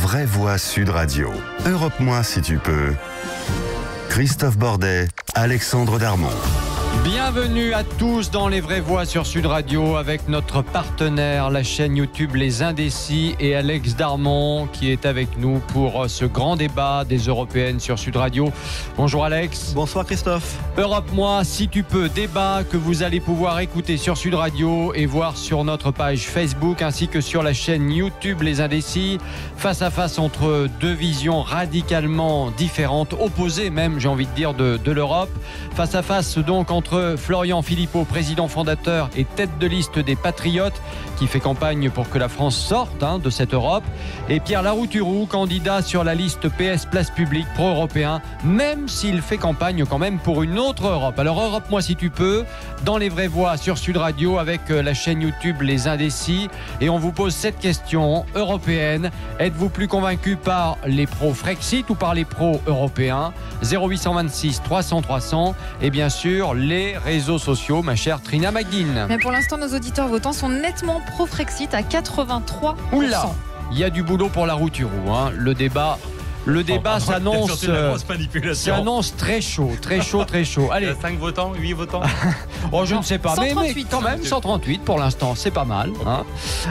vraies voix Sud Radio. Europe-moi si tu peux. Christophe Bordet, Alexandre Darmon. Bienvenue à tous dans Les Vraies Voix sur Sud Radio avec notre partenaire, la chaîne YouTube Les Indécis et Alex Darmon qui est avec nous pour ce grand débat des Européennes sur Sud Radio. Bonjour Alex. Bonsoir Christophe. Europe-moi si tu peux, débat que vous allez pouvoir écouter sur Sud Radio et voir sur notre page Facebook ainsi que sur la chaîne YouTube Les Indécis. Face à face entre deux visions radicalement différentes, opposées même j'ai envie de dire de l'Europe. Face à face donc entre Florian Philippot, président fondateur et tête de liste des Patriotes, qui fait campagne pour que la France sorte de cette Europe, et Pierre Larouturou, candidat sur la liste PS Place Publique pro-européen, même s'il fait campagne quand même pour une autre Europe. Alors Europe-moi si tu peux, dans Les Vraies Voix sur Sud Radio avec la chaîne YouTube Les Indécis, et on vous pose cette question européenne: êtes-vous plus convaincu par les pro-Frexit ou par les pro-européens? 0826 300 300 et bien sûr les réseaux sociaux, ma chère Trina McGuinn. Mais pour l'instant, nos auditeurs votants sont nettement pro-Frexit à 83%. Oula, il y a du boulot pour Larouturou. Le débat s'annonce très chaud. Allez. Il y a 5 votants, 8 votants. Je ne sais pas, mais quand même 138 pour l'instant, c'est pas mal.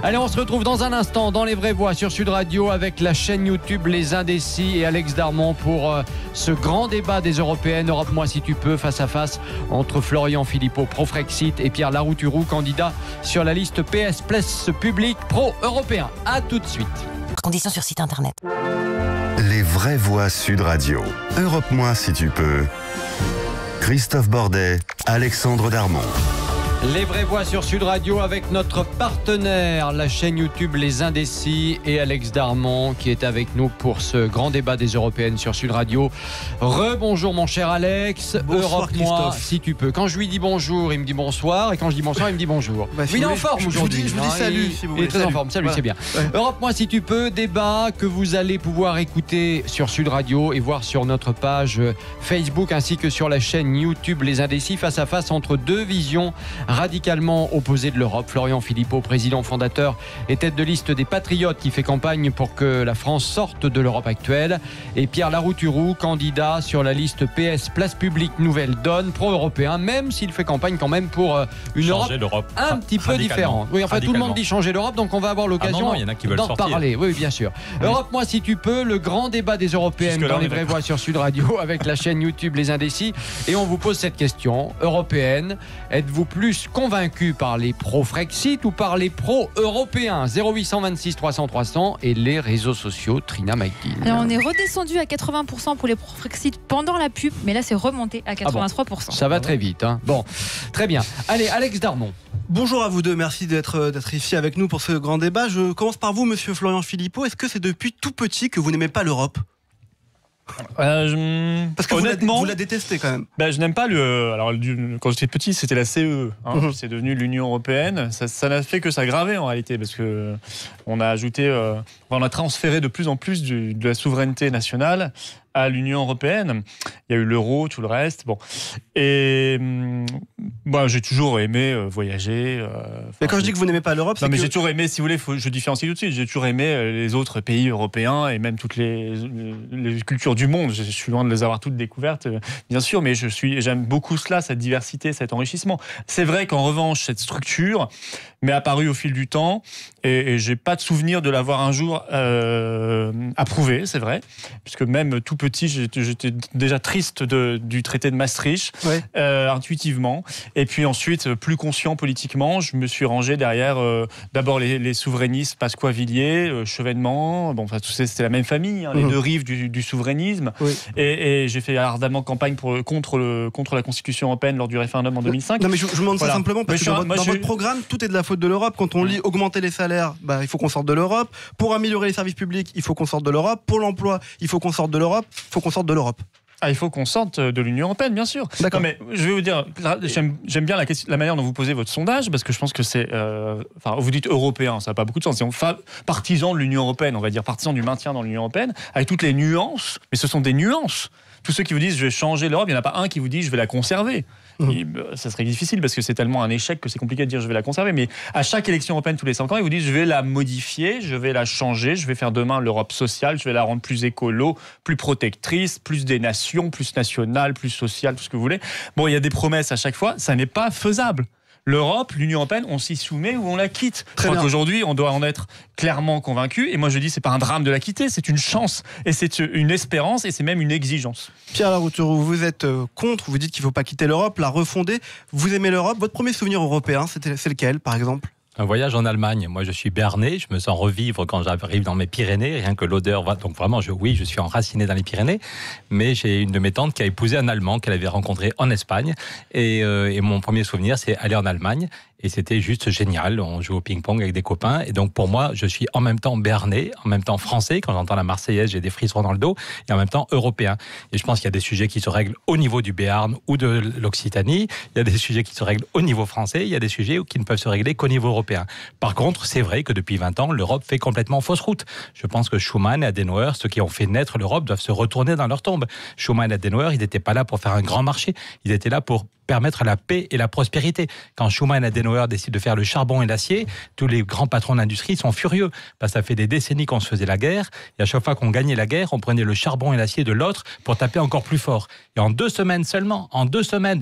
Allez, on se retrouve dans un instant dans Les Vraies Voix sur Sud Radio avec la chaîne YouTube Les Indécis et Alex Darmon pour ce grand débat des Européennes. Europe-moi si tu peux, face à face entre Florian Philippot, pro-Frexit, et Pierre Larouturou, candidat sur la liste PS Place Publique pro-européen. A tout de suite. Conditions sur site internet. Les vraies voix Sud Radio. Europe-moi si tu peux. Christophe Bordet, Alexandre Darmon. Les Vraies Voix sur Sud Radio avec notre partenaire, la chaîne YouTube Les Indécis et Alex Darmon qui est avec nous pour ce grand débat des Européennes sur Sud Radio. Rebonjour mon cher Alex. Europe-moi si tu peux. Quand je lui dis bonjour, il me dit bonsoir, et quand je dis bonsoir, il me dit bonjour. Il est en forme aujourd'hui. Je vous dis salut si vous voulez. Il est très en forme. Salut, voilà. C'est bien. Ouais. Europe-moi si tu peux, débat que vous allez pouvoir écouter sur Sud Radio et voir sur notre page Facebook ainsi que sur la chaîne YouTube Les Indécis, face à face entre deux visions radicalement opposé de l'Europe. Florian Philippot, président fondateur et tête de liste des Patriotes, qui fait campagne pour que la France sorte de l'Europe actuelle, et Pierre Larouturou, candidat sur la liste PS Place Publique Nouvelle Donne, pro-européen, même s'il fait campagne quand même pour une Europe un petit peu différente. Oui, enfin tout le monde dit changer l'Europe, donc on va avoir l'occasion d'en parler. Oui, bien sûr. Europe-moi si tu peux, le grand débat des Européennes dans Les Vraies Voix sur Sud Radio avec la chaîne YouTube Les Indécis, et on vous pose cette question européenne: êtes-vous plus convaincu par les pro-Frexit ou par les pro-européens? 0826 300 300 et les réseaux sociaux, Trina McGuinn. Alors on est redescendu à 80% pour les pro-Frexit pendant la pub, mais là c'est remonté à 83%. Ça va très vite. Bon, très bien. Allez, Alex Darmon. Bonjour à vous deux, merci d'être ici avec nous pour ce grand débat. Je commence par vous, monsieur Florian Philippot. Est-ce que c'est depuis tout petit que vous n'aimez pas l'Europe ? Parce que honnêtement, vous la détestez quand même. Je n'aime pas alors quand j'étais petit, c'était la CE. C'est devenu l'Union européenne. Ça n'a fait que s'aggraver en réalité, parce que on a ajouté, on a transféré de plus en plus de la souveraineté nationale à l'Union européenne. Il y a eu l'euro, tout le reste. Et j'ai toujours aimé voyager. Mais quand je dis que vous n'aimez pas l'Europe, j'ai toujours aimé, si vous voulez, je différencie tout de suite. J'ai toujours aimé les autres pays européens et même toutes les cultures du monde. Je suis loin de les avoir toutes découvertes, bien sûr, mais j'aime beaucoup cela, cette diversité, cet enrichissement. C'est vrai qu'en revanche, cette structure m'est apparue au fil du temps et j'ai pas de souvenir de l'avoir un jour approuvée, c'est vrai, puisque même tout petit, j'étais déjà triste du traité de Maastricht, intuitivement. Et puis ensuite, plus conscient politiquement, je me suis rangé derrière d'abord les souverainistes Pasqua-Villiers, Chevènement. C'était la même famille, les deux rives du souverainisme. Et j'ai fait ardemment campagne contre la Constitution européenne lors du référendum en 2005. Non, mais je vous demande ça simplement parce que dans votre programme, tout est de la faute de l'Europe. Quand on lit augmenter les salaires, il faut qu'on sorte de l'Europe. Pour améliorer les services publics, il faut qu'on sorte de l'Europe. Pour l'emploi, il faut qu'on sorte de l'Europe. Il faut qu'on sorte de l'Union européenne, bien sûr. D'accord. Non, mais je vais vous dire, j'aime bien la manière dont vous posez votre sondage, parce que je pense que c'est... vous dites européen, ça n'a pas beaucoup de sens. Partisan de l'Union européenne, on va dire, partisan du maintien dans l'Union européenne, avec toutes les nuances, mais ce sont des nuances. Tous ceux qui vous disent je vais changer l'Europe, il n'y en a pas un qui vous dit je vais la conserver. Ça serait difficile parce que c'est tellement un échec que c'est compliqué de dire je vais la conserver. Mais à chaque élection européenne tous les 5 ans, ils vous disent je vais la modifier, je vais la changer, je vais faire demain l'Europe sociale, je vais la rendre plus écolo, plus protectrice, plus des nations, plus nationale, plus sociale, tout ce que vous voulez. Bon, il y a des promesses à chaque fois, ça n'est pas faisable. L'Europe, l'Union européenne, on s'y soumet ou on la quitte. Je crois qu'aujourd'hui, on doit en être clairement convaincu. Et moi, je dis, c'est pas un drame de la quitter, c'est une chance. Et c'est une espérance et c'est même une exigence. Pierre Larouturou, vous êtes contre, vous dites qu'il ne faut pas quitter l'Europe, la refonder. Vous aimez l'Europe. Votre premier souvenir européen, c'est lequel, par exemple ? Un voyage en Allemagne. Moi, je suis béarnais. Je me sens revivre quand j'arrive dans mes Pyrénées. Rien que l'odeur va. Donc vraiment, je suis enraciné dans les Pyrénées. Mais j'ai une de mes tantes qui a épousé un Allemand qu'elle avait rencontré en Espagne. Et mon premier souvenir, c'est aller en Allemagne. Et c'était juste génial. On joue au ping-pong avec des copains. Et donc, pour moi, je suis en même temps béarnais, en même temps français. Quand j'entends la Marseillaise, j'ai des frissons dans le dos. Et en même temps européen. Et je pense qu'il y a des sujets qui se règlent au niveau du Béarn ou de l'Occitanie. Il y a des sujets qui se règlent au niveau français. Il y a des sujets qui ne peuvent se régler qu'au niveau européen. Par contre, c'est vrai que depuis 20 ans, l'Europe fait complètement fausse route. Je pense que Schuman et Adenauer, ceux qui ont fait naître l'Europe, doivent se retourner dans leur tombe. Schuman et Adenauer, ils n'étaient pas là pour faire un grand marché. Ils étaient là pour permettre la paix et la prospérité. Quand Schuman et Adenauer décident de faire le charbon et l'acier, tous les grands patrons d'industrie sont furieux. Parce que ça fait des décennies qu'on se faisait la guerre, et à chaque fois qu'on gagnait la guerre, on prenait le charbon et l'acier de l'autre pour taper encore plus fort. Et en 2 semaines seulement,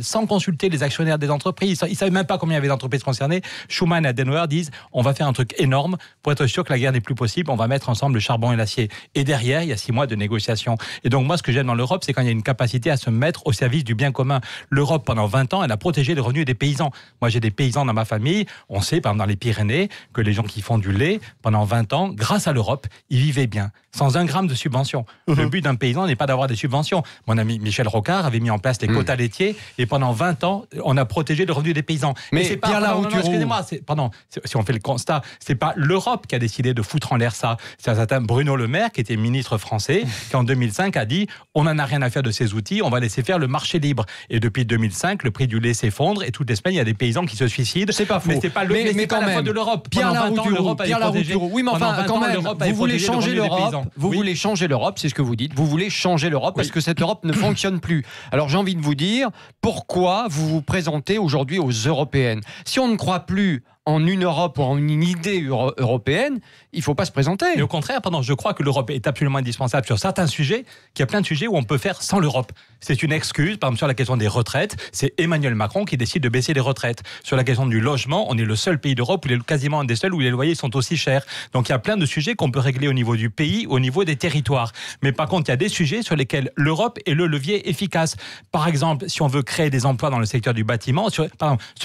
sans consulter les actionnaires des entreprises, ils ne savaient même pas combien il y avait d'entreprises concernées, Schuman et Adenauer disent, on va faire un truc énorme pour être sûr que la guerre n'est plus possible, on va mettre ensemble le charbon et l'acier. Et derrière, il y a 6 mois de négociations. Et donc moi, ce que j'aime dans l'Europe, c'est quand il y a une capacité à se mettre au service du bien commun. L'Europe, pendant 20 ans, elle a protégé les revenus des paysans. Moi, j'ai des paysans dans ma famille. On sait, par exemple, dans les Pyrénées, que les gens qui font du lait, pendant 20 ans, grâce à l'Europe, ils vivaient bien, sans 1 gramme de subvention. Le but d'un paysan n'est pas d'avoir des subventions. Mon ami Michel Rocard avait mis en place les quotas laitiers, et pendant 20 ans, on a protégé le revenu des paysans. Mais c'est pas, Pierre Larouturou, excusez-moi, si on fait le constat, c'est pas l'Europe qui a décidé de foutre en l'air ça. C'est un certain Bruno Le Maire, qui était ministre français, qui en 2005 a dit, on n'en a rien à faire de ces outils, on va laisser faire le marché libre. Et depuis 2005, le prix du lait s'effondre, et toute l'Espagne, il y a des paysans qui se suicident. C'est pas faux. Mais c'est pas le mais quand même. De l'Europe. Pierre Larouturou, oui, mais enfin, quand même, vous voulez changer l'Europe. Vous voulez changer l'Europe, c'est ce que vous dites. Vous voulez changer l'Europe parce que cette Europe ne fonctionne plus. Alors j'ai envie de vous dire, pourquoi vous vous présentez aujourd'hui aux européennes ? Si on ne croit plus en une Europe ou en une idée européenne, il ne faut pas se présenter. Mais au contraire, je crois que l'Europe est absolument indispensable sur certains sujets, qu'il y a plein de sujets où on peut faire sans l'Europe. C'est une excuse, par exemple sur la question des retraites, c'est Emmanuel Macron qui décide de baisser les retraites. Sur la question du logement, on est le seul pays d'Europe, quasiment un des seuls où les loyers sont aussi chers. Donc il y a plein de sujets qu'on peut régler au niveau du pays, au niveau des territoires. Mais par contre, il y a des sujets sur lesquels l'Europe est le levier efficace. Par exemple, si on veut créer des emplois dans le secteur du bâtiment, sur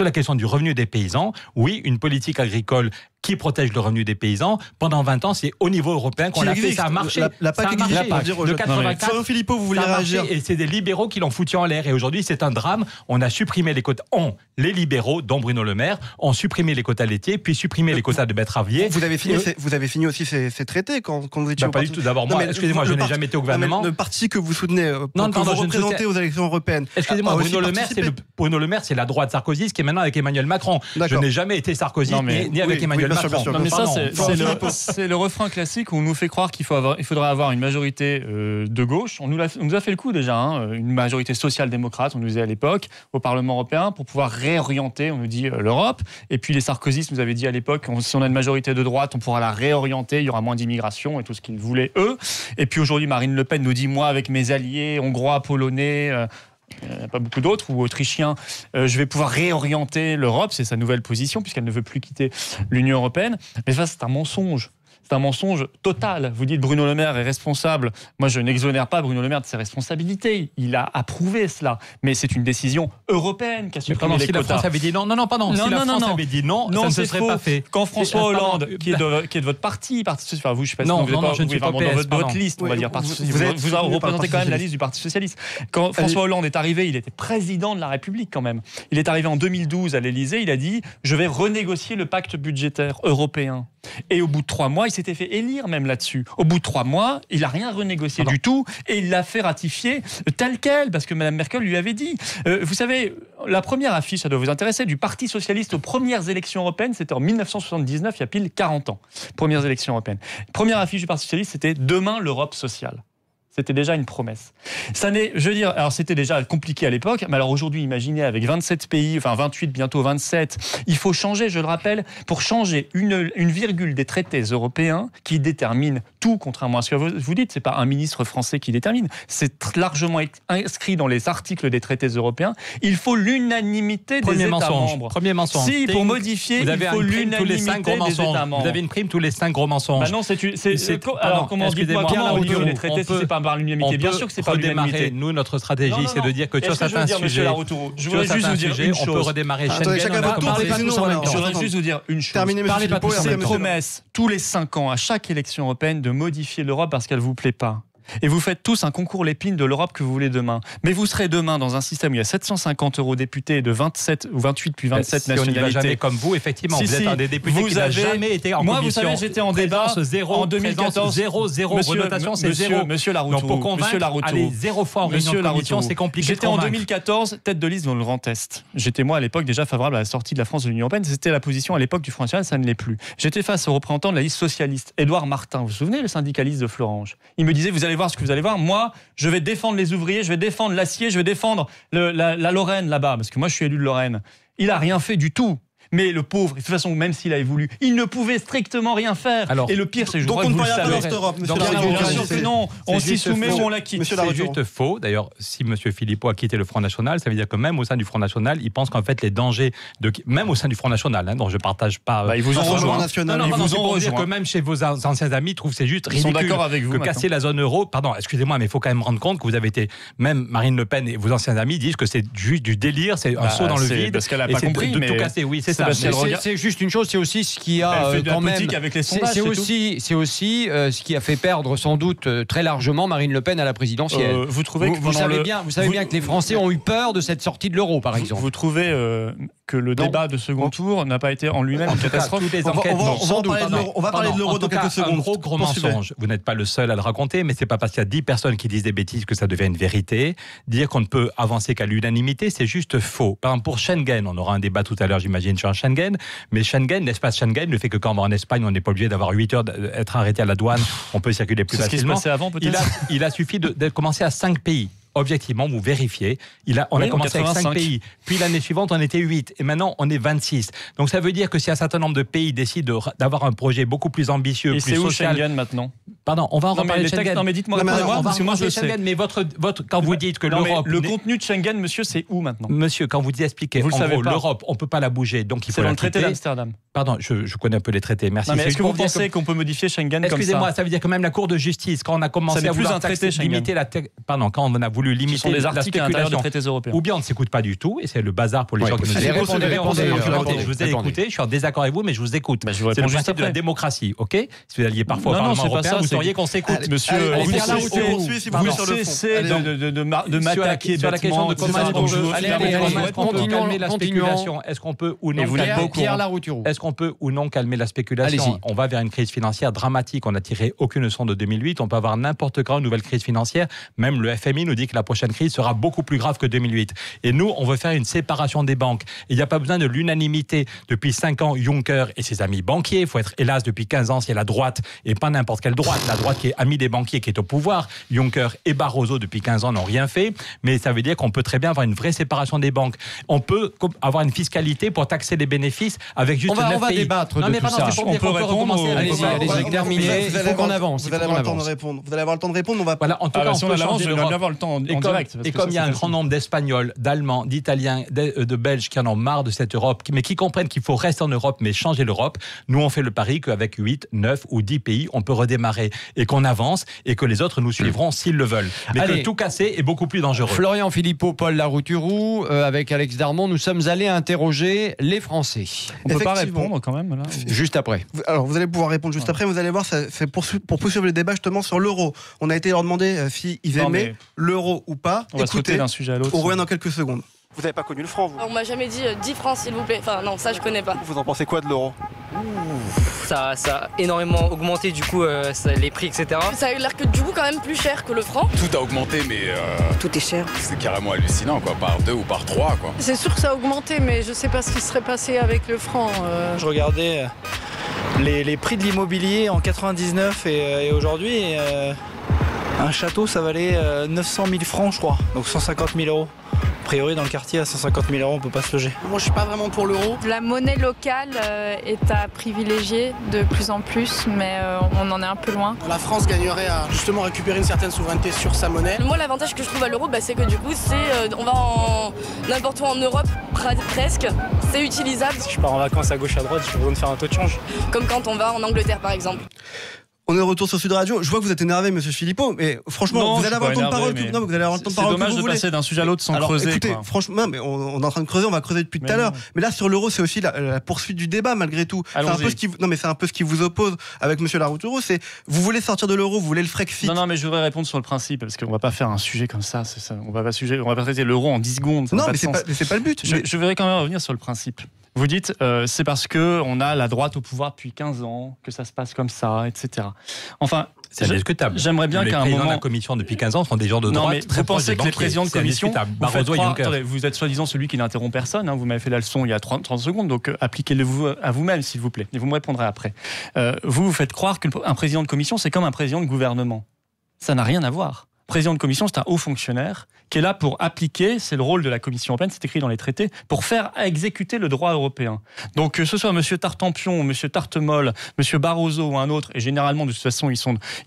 la question du revenu des paysans, oui, une politique agricole qui protège le revenu des paysans. Pendant 20 ans, c'est au niveau européen qu'on l'a fait, ça a marché. La PAC existe, de 84, Florent Philippot, vous voulez réagir ? Et c'est des libéraux qui l'ont foutu en l'air. Et aujourd'hui, c'est un drame. On a supprimé les quotas. Les libéraux, dont Bruno Le Maire, ont supprimé les quotas laitiers, puis supprimé les quotas de betteraviers. Vous avez fini aussi ces traités quand vous étiez au pas parti. du tout. D'abord, moi, excusez-moi, je n'ai jamais été au gouvernement. Le parti que vous soutenez, que vous représentez aux élections européennes. Excusez-moi, Bruno Le Maire, c'est la droite sarkozyste qui est maintenant avec Emmanuel Macron. Je n'ai jamais été sarkozyste ni avec Emmanuel Macron. Non, mais ça, c'est le refrain classique où on nous fait croire qu'il faudrait avoir une majorité de gauche. On nous a fait le coup déjà, une majorité social-démocrate, on nous disait à l'époque, au Parlement européen, pour pouvoir réorienter, on nous dit, l'Europe. Et puis les sarkozystes nous avaient dit à l'époque, si on a une majorité de droite, on pourra la réorienter, il y aura moins d'immigration et tout ce qu'ils voulaient eux. Et puis aujourd'hui, Marine Le Pen nous dit, moi, avec mes alliés hongrois, polonais... il n'y en a pas beaucoup d'autres, ou autrichiens, je vais pouvoir réorienter l'Europe, c'est sa nouvelle position, puisqu'elle ne veut plus quitter l'Union européenne. Mais ça, c'est un mensonge. C'est un mensonge total. Vous dites Bruno Le Maire est responsable. Moi, je n'exonère pas Bruno Le Maire de ses responsabilités. Il a approuvé cela. Mais c'est une décision européenne qui a supprimé les quotas. Si la France avait dit non, si la France avait dit non, ça ne se serait pas fait. Quand François Hollande, qui est de votre parti Socialiste, enfin vous, je ne sais pas si vous êtes dans votre liste, on va dire, Parti Socialiste. Vous représentez quand même la liste du Parti Socialiste. Quand François Hollande est arrivé, il était président de la République quand même. Il est arrivé en 2012 à l'Élysée, il a dit « Je vais renégocier le pacte budgétaire européen ». Et au bout de 3 mois, il s'était fait élire même là-dessus. Au bout de 3 mois, il n'a rien renégocié du tout et il l'a fait ratifier tel quel, parce que Mme Merkel lui avait dit. Vous savez, la première affiche, ça doit vous intéresser, du Parti Socialiste aux premières élections européennes, c'était en 1979, il y a pile 40 ans. Premières élections européennes. Première affiche du Parti Socialiste, c'était « Demain, l'Europe sociale ». C'était déjà une promesse. Ça n'est, je veux dire, alors c'était déjà compliqué à l'époque, mais alors aujourd'hui, imaginez avec 27 pays, enfin 28, bientôt 27, il faut changer, je le rappelle, pour changer une virgule des traités européens qui déterminent tout, contrairement à ce que vous dites, c'est pas un ministre français qui détermine, c'est largement inscrit dans les articles des traités européens. Il faut l'unanimité des États membres. Premier mensonge. Si, pour modifier, il faut l'unanimité des États membres. Vous avez une prime tous les 5 gros mensonges. Bah non, alors comment dites-moi comment on dit les traités si c'est pas par l'unanimité? Bien sûr que c'est pas l'unanimité. Nous, notre stratégie, c'est de dire que sur certains sujets, je voudrais juste vous dire une chose. On peut redémarrer Schengen. Je voudrais juste vous dire une chose. Parlez pas tous C'est une promesse tous les 5 ans à chaque élection européenne de modifier l'Europe parce qu'elle vous plaît pas. Et vous faites tous un concours l'épine de l'Europe que vous voulez demain. Mais vous serez demain dans un système où il y a 750 eurodéputés de 27 ou 28 puis 27 nationalités. Si on n'y va jamais comme vous, effectivement, vous êtes un des députés qui n'a jamais été en commission. Moi, vous savez, j'étais en débat en 2014. 0, votation, c'est 0. Monsieur Laroutourou. Pour convaincre, aller 0 fois en réunion de commission, c'est compliqué. J'étais en 2014 tête de liste dans le Grand Est. J'étais moi à l'époque déjà favorable à la sortie de la France de l'Union européenne. C'était la position à l'époque du Front National, ça ne l'est plus. J'étais face au représentant de la liste socialiste, Édouard Martin. Vous vous souvenez, le syndicaliste de Florange? Il me disait, vous allez voir ce que vous allez voir. Moi, je vais défendre les ouvriers, je vais défendre l'acier, je vais défendre la Lorraine là-bas, parce que moi je suis élu de Lorraine. Il n'a rien fait du tout. Mais le pauvre, de toute façon, même s'il avait voulu, il ne pouvait strictement rien faire. Alors, et le pire, c'est que je crois que vous le savez. Bien sûr que non, on s'y soumet ou on la quitte. C'est juste faux. D'ailleurs, si M. Philippot a quitté le Front National, ça veut dire que même au sein du Front National, il pense qu'en fait les dangers, même au sein du Front National, dont je ne partage pas... ils vous ont rejoint. Ils vous ont rejoint. Que même chez vos anciens amis, trouvent c'est juste ridicule que casser la zone euro... Pardon, excusez-moi, mais il faut quand même rendre compte que vous avez été... Même Marine Le Pen et vos anciens amis disent que c'est juste du délire, c'est un saut dans le vide. Parce qu'elle n'a pas compris. De tout casser, oui, c'est ça. Juste une chose, c'est aussi ce qui a quand même. Avec les sondages, c'est aussi ce qui a fait perdre sans doute très largement Marine Le Pen à la présidentielle. Vous trouvez que vous savez bien que les Français ont eu peur de cette sortie de l'euro, par exemple. Vous trouvez que le débat de second tour n'a pas été en lui-même une catastrophe? On va parler de l'euro dans quelques secondes. Un gros mensonge. Vous n'êtes pas le seul à le raconter, mais c'est pas parce qu'il y a 10 personnes qui disent des bêtises que ça devient une vérité. Dire qu'on ne peut avancer qu'à l'unanimité, c'est juste faux. Par exemple, pour Schengen, on aura un débat tout à l'heure, j'imagine, sur Schengen. Mais Schengen, l'espace Schengen, le fait que quand on va en Espagne, on n'est pas obligé d'avoir 8 heures d'être arrêté à la douane, on peut circuler plus facilement. C'est ce qui se passait avant, peut-être. Il a suffi de commencer à 5 pays. Objectivement, vous vérifiez, on a commencé avec 5 pays, puis l'année suivante on était 8, et maintenant on est 26. Donc ça veut dire que si un certain nombre de pays décident d'avoir un projet beaucoup plus ambitieux, et plus social... Et c'est où Schengen maintenant? Pardon, on va en reparler de Schengen. Non mais dites-moi, parce que moi je le sais. Mais quand vous dites que l'Europe... Le contenu de Schengen, monsieur, c'est où maintenant? Monsieur, quand vous expliquez, en gros, l'Europe, on ne peut pas la bouger, donc il faut la quitter. C'est dans le traité d'Amsterdam. Pardon, je connais un peu les traités, merci. Non, mais est-ce que vous pensez qu'on peut modifier Schengen comme ça? Excusez-moi, ça veut dire que même la Cour de justice, quand on a commencé à vouloir limiter quand on a voulu limiter la à l'intérieur des traités européens. Ou bien on ne s'écoute pas du tout, et c'est le bazar pour les gens qui nous écoutent. Je vous ai écouté, je suis en désaccord avec vous, mais je vous écoute. C'est le principe de la démocratie, ok? Si vous alliez parfois au Parlement européen, vous sauriez qu'on s'écoute. Monsieur, vous cessez de m'attaquer sur la question de comment calmer la spéculation. Est-ce qu'on peut ou non calmer la spéculation? On va vers une crise financière dramatique. On n'a tiré aucune leçon de 2008. On peut avoir n'importe quand une nouvelle crise financière. Même le FMI nous dit que la prochaine crise sera beaucoup plus grave que 2008. Et nous, on veut faire une séparation des banques. Il n'y a pas besoin de l'unanimité. Depuis 5 ans, Juncker et ses amis banquiers, il faut être hélas depuis 15 ans, c'est la droite, et pas n'importe quelle droite, la droite qui est amie des banquiers, qui est au pouvoir. Juncker et Barroso, depuis 15 ans, n'ont rien fait. Mais ça veut dire qu'on peut très bien avoir une vraie séparation des banques. On peut avoir une fiscalité pour taxer les bénéfices avec juste 9 pays. On va débattre de tout ça. On peut recommencer. Allez-y, terminez. Il faut qu'on avance. Vous allez avoir le temps de répondre. Vous allez avoir le temps de répondre. En tout cas, on peut changer l'Europe. Je vais avoir le temps en direct. Et comme il y a un grand nombre d'Espagnols, d'Allemands, d'Italiens, de Belges qui en ont marre de cette Europe, mais qui comprennent qu'il faut rester en Europe, mais changer l'Europe, nous on fait le pari qu'avec 8, 9 ou 10 pays, on peut redémarrer et qu'on avance et que les autres nous suivront s'ils le veulent. Mais que tout casser est beaucoup plus dangereux. Florian Philippot, Paul Laroutourou, avec Alex Darmon, nous sommes allés interroger les Français. On ne peut pas répondre quand même là. Juste après. Alors vous allez pouvoir répondre juste après, vous allez voir, c'est pour poursuivre le débat justement sur l'euro. On a été leur demander s'ils aimaient l'euro ou pas. On va sauter d'un sujet à l'autre. On revient dans quelques secondes. Vous n'avez pas connu le franc, vous? On m'a jamais dit 10 francs, s'il vous plaît. Enfin, non, ça, je connais pas. Vous en pensez quoi de l'euro? Ça a énormément augmenté, du coup, les prix, etc. Ça a l'air que du coup, quand même plus cher que le franc. Tout a augmenté, mais. Tout est cher. C'est carrément hallucinant, quoi. Par 2 ou par 3, quoi. C'est sûr que ça a augmenté, mais je sais pas ce qui serait passé avec le franc. Je regardais les prix de l'immobilier en 99 et aujourd'hui. Un château, ça valait 900 000 francs, je crois, donc 150 000 euros. A priori, dans le quartier, à 150 000 euros, on ne peut pas se loger. Moi, je suis pas vraiment pour l'euro. La monnaie locale est à privilégier de plus en plus, mais on en est un peu loin. La France gagnerait à justement récupérer une certaine souveraineté sur sa monnaie. Moi, l'avantage que je trouve à l'euro, c'est que du coup, on va n'importe où en Europe, presque, c'est utilisable. Si je pars en vacances à gauche à droite, j'ai besoin de faire un taux de change. Comme quand on va en Angleterre, par exemple. On est de retour sur Sud Radio. Je vois que vous êtes énervé, monsieur Philippot, mais franchement, vous allez avoir le temps de parole. Non, mais vous allez avoir le temps de parole. C'est dommage de passer d'un sujet à l'autre sans creuser. Écoutez, franchement, mais on est en train de creuser, on va creuser depuis tout à l'heure. Mais là, sur l'euro, c'est aussi la poursuite du débat, malgré tout. C'est un peu ce qui vous oppose avec monsieur Larouturou. C'est vous voulez sortir de l'euro, vous voulez le Frexit. Non, mais je voudrais répondre sur le principe, parce qu'on va pas faire un sujet comme ça. C'est ça. On va pas traiter l'euro en 10 secondes. Non, mais c'est pas le but. Je voudrais quand même revenir sur le principe. Vous dites, c'est parce qu'on a la droite au pouvoir depuis 15 ans que ça se passe comme ça, etc. Enfin, c'est indiscutable. J'aimerais bien qu'à un moment. Les présidents de la commission depuis 15 ans sont des gens de droite. Non, mais vous pensez que les présidents de commission. Barroso et Juncker. Attendez, vous êtes soi-disant celui qui n'interrompt personne. Vous m'avez fait la leçon il y a 30 secondes, donc appliquez-le à vous-même, s'il vous plaît. Et vous me répondrez après. Vous faites croire qu'un président de commission, c'est comme un président de gouvernement. Ça n'a rien à voir. Président de commission, c'est un haut fonctionnaire qui est là pour appliquer, c'est le rôle de la Commission européenne, c'est écrit dans les traités, pour faire exécuter le droit européen. Donc que ce soit M. Tartampion, M. Tartemol, M. Barroso ou un autre, et généralement de toute façon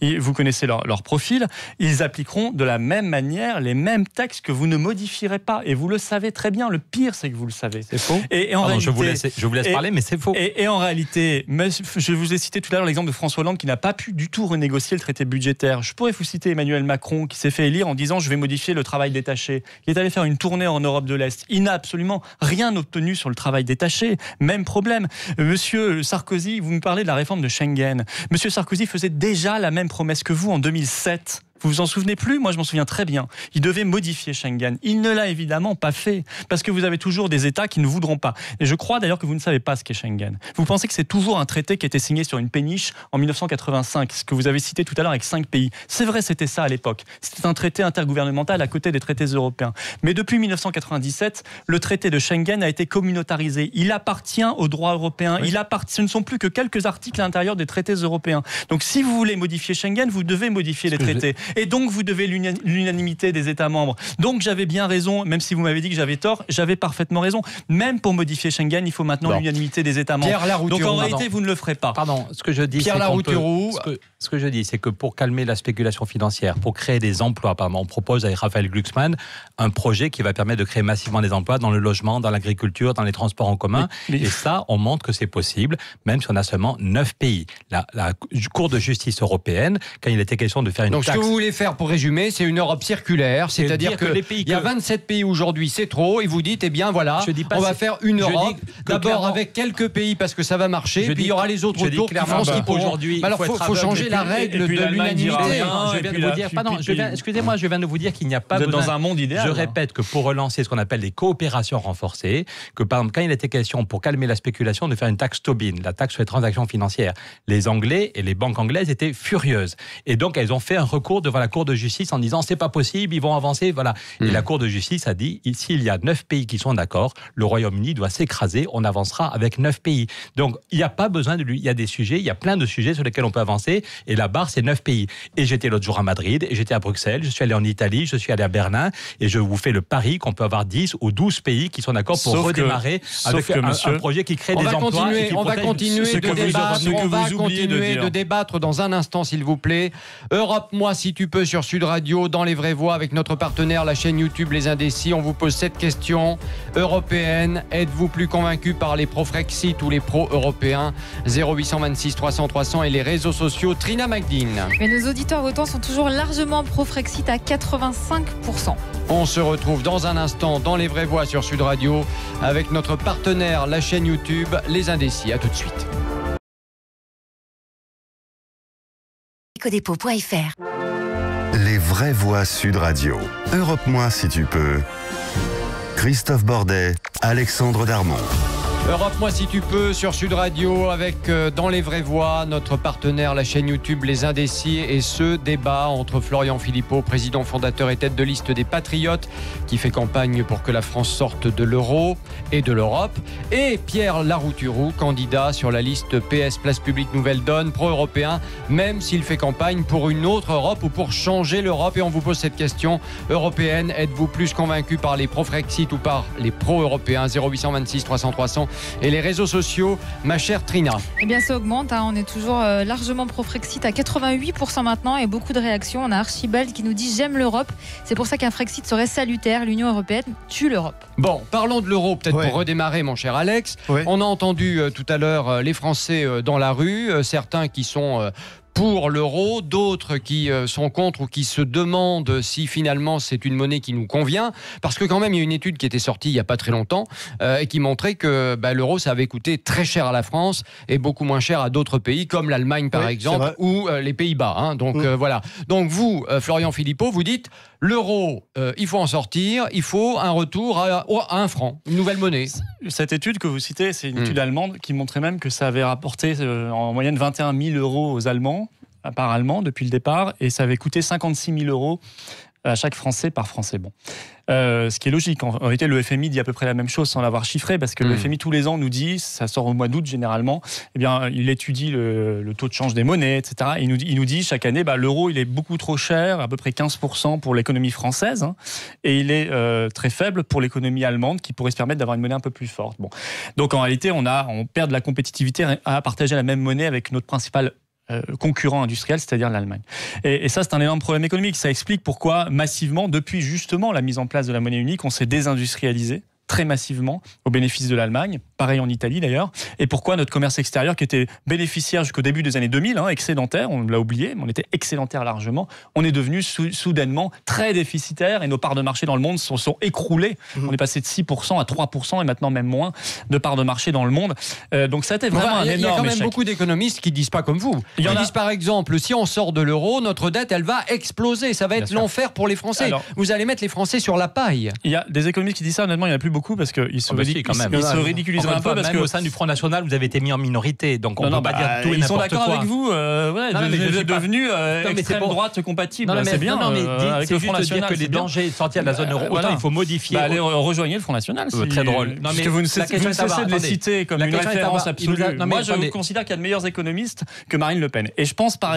vous connaissez leur profil, ils appliqueront de la même manière les mêmes textes que vous ne modifierez pas. Et vous le savez très bien, le pire c'est que vous le savez. C'est faux. Et en réalité, je vous laisse parler, mais c'est faux. Et en réalité, je vous ai cité tout à l'heure l'exemple de François Hollande qui n'a pas pu du tout renégocier le traité budgétaire. Je pourrais vous citer Emmanuel Macron qui s'est fait élire en disant je vais modifier le travail détaché. Il est allé faire une tournée en Europe de l'Est. Il n'a absolument rien obtenu sur le travail détaché. Même problème. Monsieur Sarkozy, vous me parlez de la réforme de Schengen. Monsieur Sarkozy faisait déjà la même promesse que vous en 2007. Vous vous en souvenez plus? Moi, je m'en souviens très bien. Il devait modifier Schengen. Il ne l'a évidemment pas fait parce que vous avez toujours des États qui ne voudront pas. Et je crois d'ailleurs que vous ne savez pas ce qu'est Schengen. Vous pensez que c'est toujours un traité qui a été signé sur une péniche en 1985, ce que vous avez cité tout à l'heure avec 5 pays. C'est vrai, c'était ça à l'époque. C'était un traité intergouvernemental à côté des traités européens. Mais depuis 1997, le traité de Schengen a été communautarisé. Il appartient au droit européen. Oui. Ce ne sont plus que quelques articles à l'intérieur des traités européens. Donc, si vous voulez modifier Schengen, vous devez modifier les traités. Et donc, vous devez l'unanimité des États membres. Donc, j'avais bien raison, même si vous m'avez dit que j'avais tort, j'avais parfaitement raison. Même pour modifier Schengen, il faut maintenant l'unanimité des États membres. Donc, en réalité, vous ne le ferez pas. Pardon, ce que je dis, ce que je dis, c'est que pour calmer la spéculation financière, pour créer des emplois, on propose avec Raphaël Glucksmann un projet qui va permettre de créer massivement des emplois dans le logement, dans l'agriculture, dans les transports en commun. Et ça, on montre que c'est possible, même si on a seulement 9 pays. La Cour de justice européenne, quand il était question de faire une taxe... Ce que vous voulez faire, pour résumer, c'est une Europe circulaire, c'est-à-dire que il y a 27 pays aujourd'hui, c'est trop, et vous dites, eh bien voilà, on va faire une Europe, d'abord avec quelques pays parce que ça va marcher, puis il y aura les autres autour qui feront ce qu'ils pourront. Alors il faut changer la règle de l'unanimité. Je viens de vous dire, excusez-moi, je viens de vous dire qu'il n'y a pas besoin... dans un monde idéal. Je répète que pour relancer ce qu'on appelle des coopérations renforcées, que par exemple, quand il était question, pour calmer la spéculation, de faire une taxe Tobin, la taxe sur les transactions financières, les Anglais et les banques anglaises étaient furieuses. Et donc, elles ont fait un recours devant la Cour de justice en disant c'est pas possible, ils vont avancer, voilà. Et la Cour de justice a dit s'il y a 9 pays qui sont d'accord, le Royaume-Uni doit s'écraser, on avancera avec 9 pays. Donc, il n'y a pas besoin de lui. Il y a des sujets, il y a plein de sujets sur lesquels on peut avancer, et la barre, c'est 9 pays. Et j'étais l'autre jour à Madrid, et j'étais à Bruxelles, je suis allé en Italie, je suis allé à Berlin, et je vous fais le pari qu'on peut avoir 10 ou 12 pays qui sont d'accord pour redémarrer avec un projet qui crée des emplois. On va continuer de débattre dans un instant, s'il vous plaît. Europe, moi, si tu peux, sur Sud Radio, dans les vraies voix, avec notre partenaire, la chaîne YouTube Les Indécis. On vous pose cette question européenne. Êtes-vous plus convaincu par les pro-Frexit ou les pro-européens? 0826 300 300 et les réseaux sociaux. Trina Magdine. Mais nos auditeurs votants sont toujours largement pro-Frexit à 85%. On se retrouve dans un instant dans les vraies voix sur Sud Radio avec notre partenaire, la chaîne YouTube Les Indécis. À tout de suite. Codepot.fr. Les vraies voix Sud Radio. Europe-moi si tu peux. Christophe Bordet, Alexandre Darmon. Europe, moi si tu peux, sur Sud Radio, avec Dans les vraies voix, notre partenaire, la chaîne YouTube Les Indécis, et ce débat entre Florian Philippot, président fondateur et tête de liste des Patriotes, qui fait campagne pour que la France sorte de l'euro et de l'Europe, et Pierre Larouturou, candidat sur la liste PS Place Publique Nouvelle Donne, pro-européen, même s'il fait campagne pour une autre Europe ou pour changer l'Europe. Et on vous pose cette question européenne: êtes-vous plus convaincu par les pro-Frexit ou par les pro-européens? 0826 300 300 et les réseaux sociaux, ma chère Trina. Eh bien, ça augmente. On est toujours largement pro-Frexit à 88% maintenant, et beaucoup de réactions. On a Archibald qui nous dit: j'aime l'Europe. C'est pour ça qu'un Frexit serait salutaire. L'Union européenne tue l'Europe. Bon, parlons de l'euro, peut-être pour redémarrer, mon cher Alex. On a entendu tout à l'heure les Français dans la rue, certains qui sont pour l'euro, d'autres qui sont contre ou qui se demandent si finalement c'est une monnaie qui nous convient, parce que quand même il y a une étude qui était sortie il n'y a pas très longtemps et qui montrait que l'euro ça avait coûté très cher à la France et beaucoup moins cher à d'autres pays comme l'Allemagne par exemple ou les Pays-Bas. Donc voilà. Donc vous, Florian Philippot, vous dites l'euro, il faut en sortir, il faut un retour à un franc, une nouvelle monnaie. Cette étude que vous citez, c'est une étude allemande qui montrait même que ça avait rapporté en moyenne 21 000 euros aux Allemands, par Allemand depuis le départ, et ça avait coûté 56 000 euros à chaque Français par Français. Bon. Ce qui est logique. En réalité, le FMI dit à peu près la même chose sans l'avoir chiffré, parce que le FMI tous les ans nous dit, ça sort au mois d'août généralement, eh bien, il étudie le taux de change des monnaies, etc. Et il nous dit chaque année, l'euro il est beaucoup trop cher, à peu près 15% pour l'économie française, et il est très faible pour l'économie allemande, qui pourrait se permettre d'avoir une monnaie un peu plus forte. Bon. Donc en réalité, on perd de la compétitivité à partager la même monnaie avec notre principal concurrent industriel, c'est-à-dire l'Allemagne. Et ça, c'est un énorme problème économique. Ça explique pourquoi, massivement, depuis justement la mise en place de la monnaie unique, on s'est désindustrialisé très massivement au bénéfice de l'Allemagne, pareil en Italie d'ailleurs, et pourquoi notre commerce extérieur, qui était bénéficiaire jusqu'au début des années 2000, excédentaire, on l'a oublié, mais on était excédentaire largement, on est devenu soudainement très déficitaire, et nos parts de marché dans le monde sont écroulées. On est passé de 6% à 3%, et maintenant même moins de parts de marché dans le monde. Donc ça a été vraiment un énorme échec. Il y a quand même beaucoup d'économistes qui disent pas comme vous. Ils disent par exemple, si on sort de l'euro, notre dette, elle va exploser, ça va être l'enfer pour les Français. Alors, vous allez mettre les Français sur la paille. Il y a des économistes qui disent ça, honnêtement, il n'y en a plus beaucoup, parce qu'ils se ridiculiseraient un peu. Parce que au sein du Front National, vous avez été mis en minorité, donc on ne peut pas dire tout et n'importe quoi. Ils sont d'accord avec vous, vous êtes devenu extrême droite compatible. C'est bien. Avec le Front National, que les dangers de sortir de la zone euro, autant il faut modifier. Allez, rejoignez le Front National. Très drôle. Parce que vous ne cessez de les citer comme une référence absolue. Moi, je considère qu'il y a de meilleurs économistes que Marine Le Pen. Et je pense par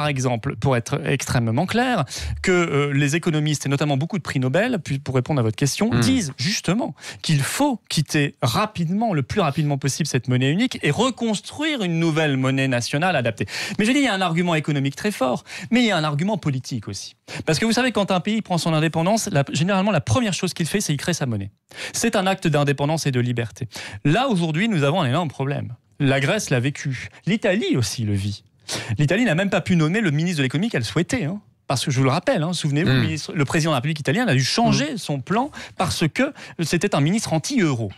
exemple, pour être extrêmement clair, que les économistes, et notamment beaucoup de prix Nobel, pour répondre à votre question, disent justement qu'il faut quitter rapidement, le plus rapidement possible, cette monnaie unique et reconstruire une nouvelle monnaie nationale adaptée. Mais je dis, il y a un argument économique très fort, mais il y a un argument politique aussi. Parce que vous savez, quand un pays prend son indépendance, généralement, la première chose qu'il fait, c'est qu'il crée sa monnaie. C'est un acte d'indépendance et de liberté. Là, aujourd'hui, nous avons un énorme problème. La Grèce l'a vécu. L'Italie aussi le vit. L'Italie n'a même pas pu nommer le ministre de l'économie qu'elle souhaitait, Parce que je vous le rappelle, souvenez-vous, le président de la République italienne a dû changer son plan parce que c'était un ministre anti-euro.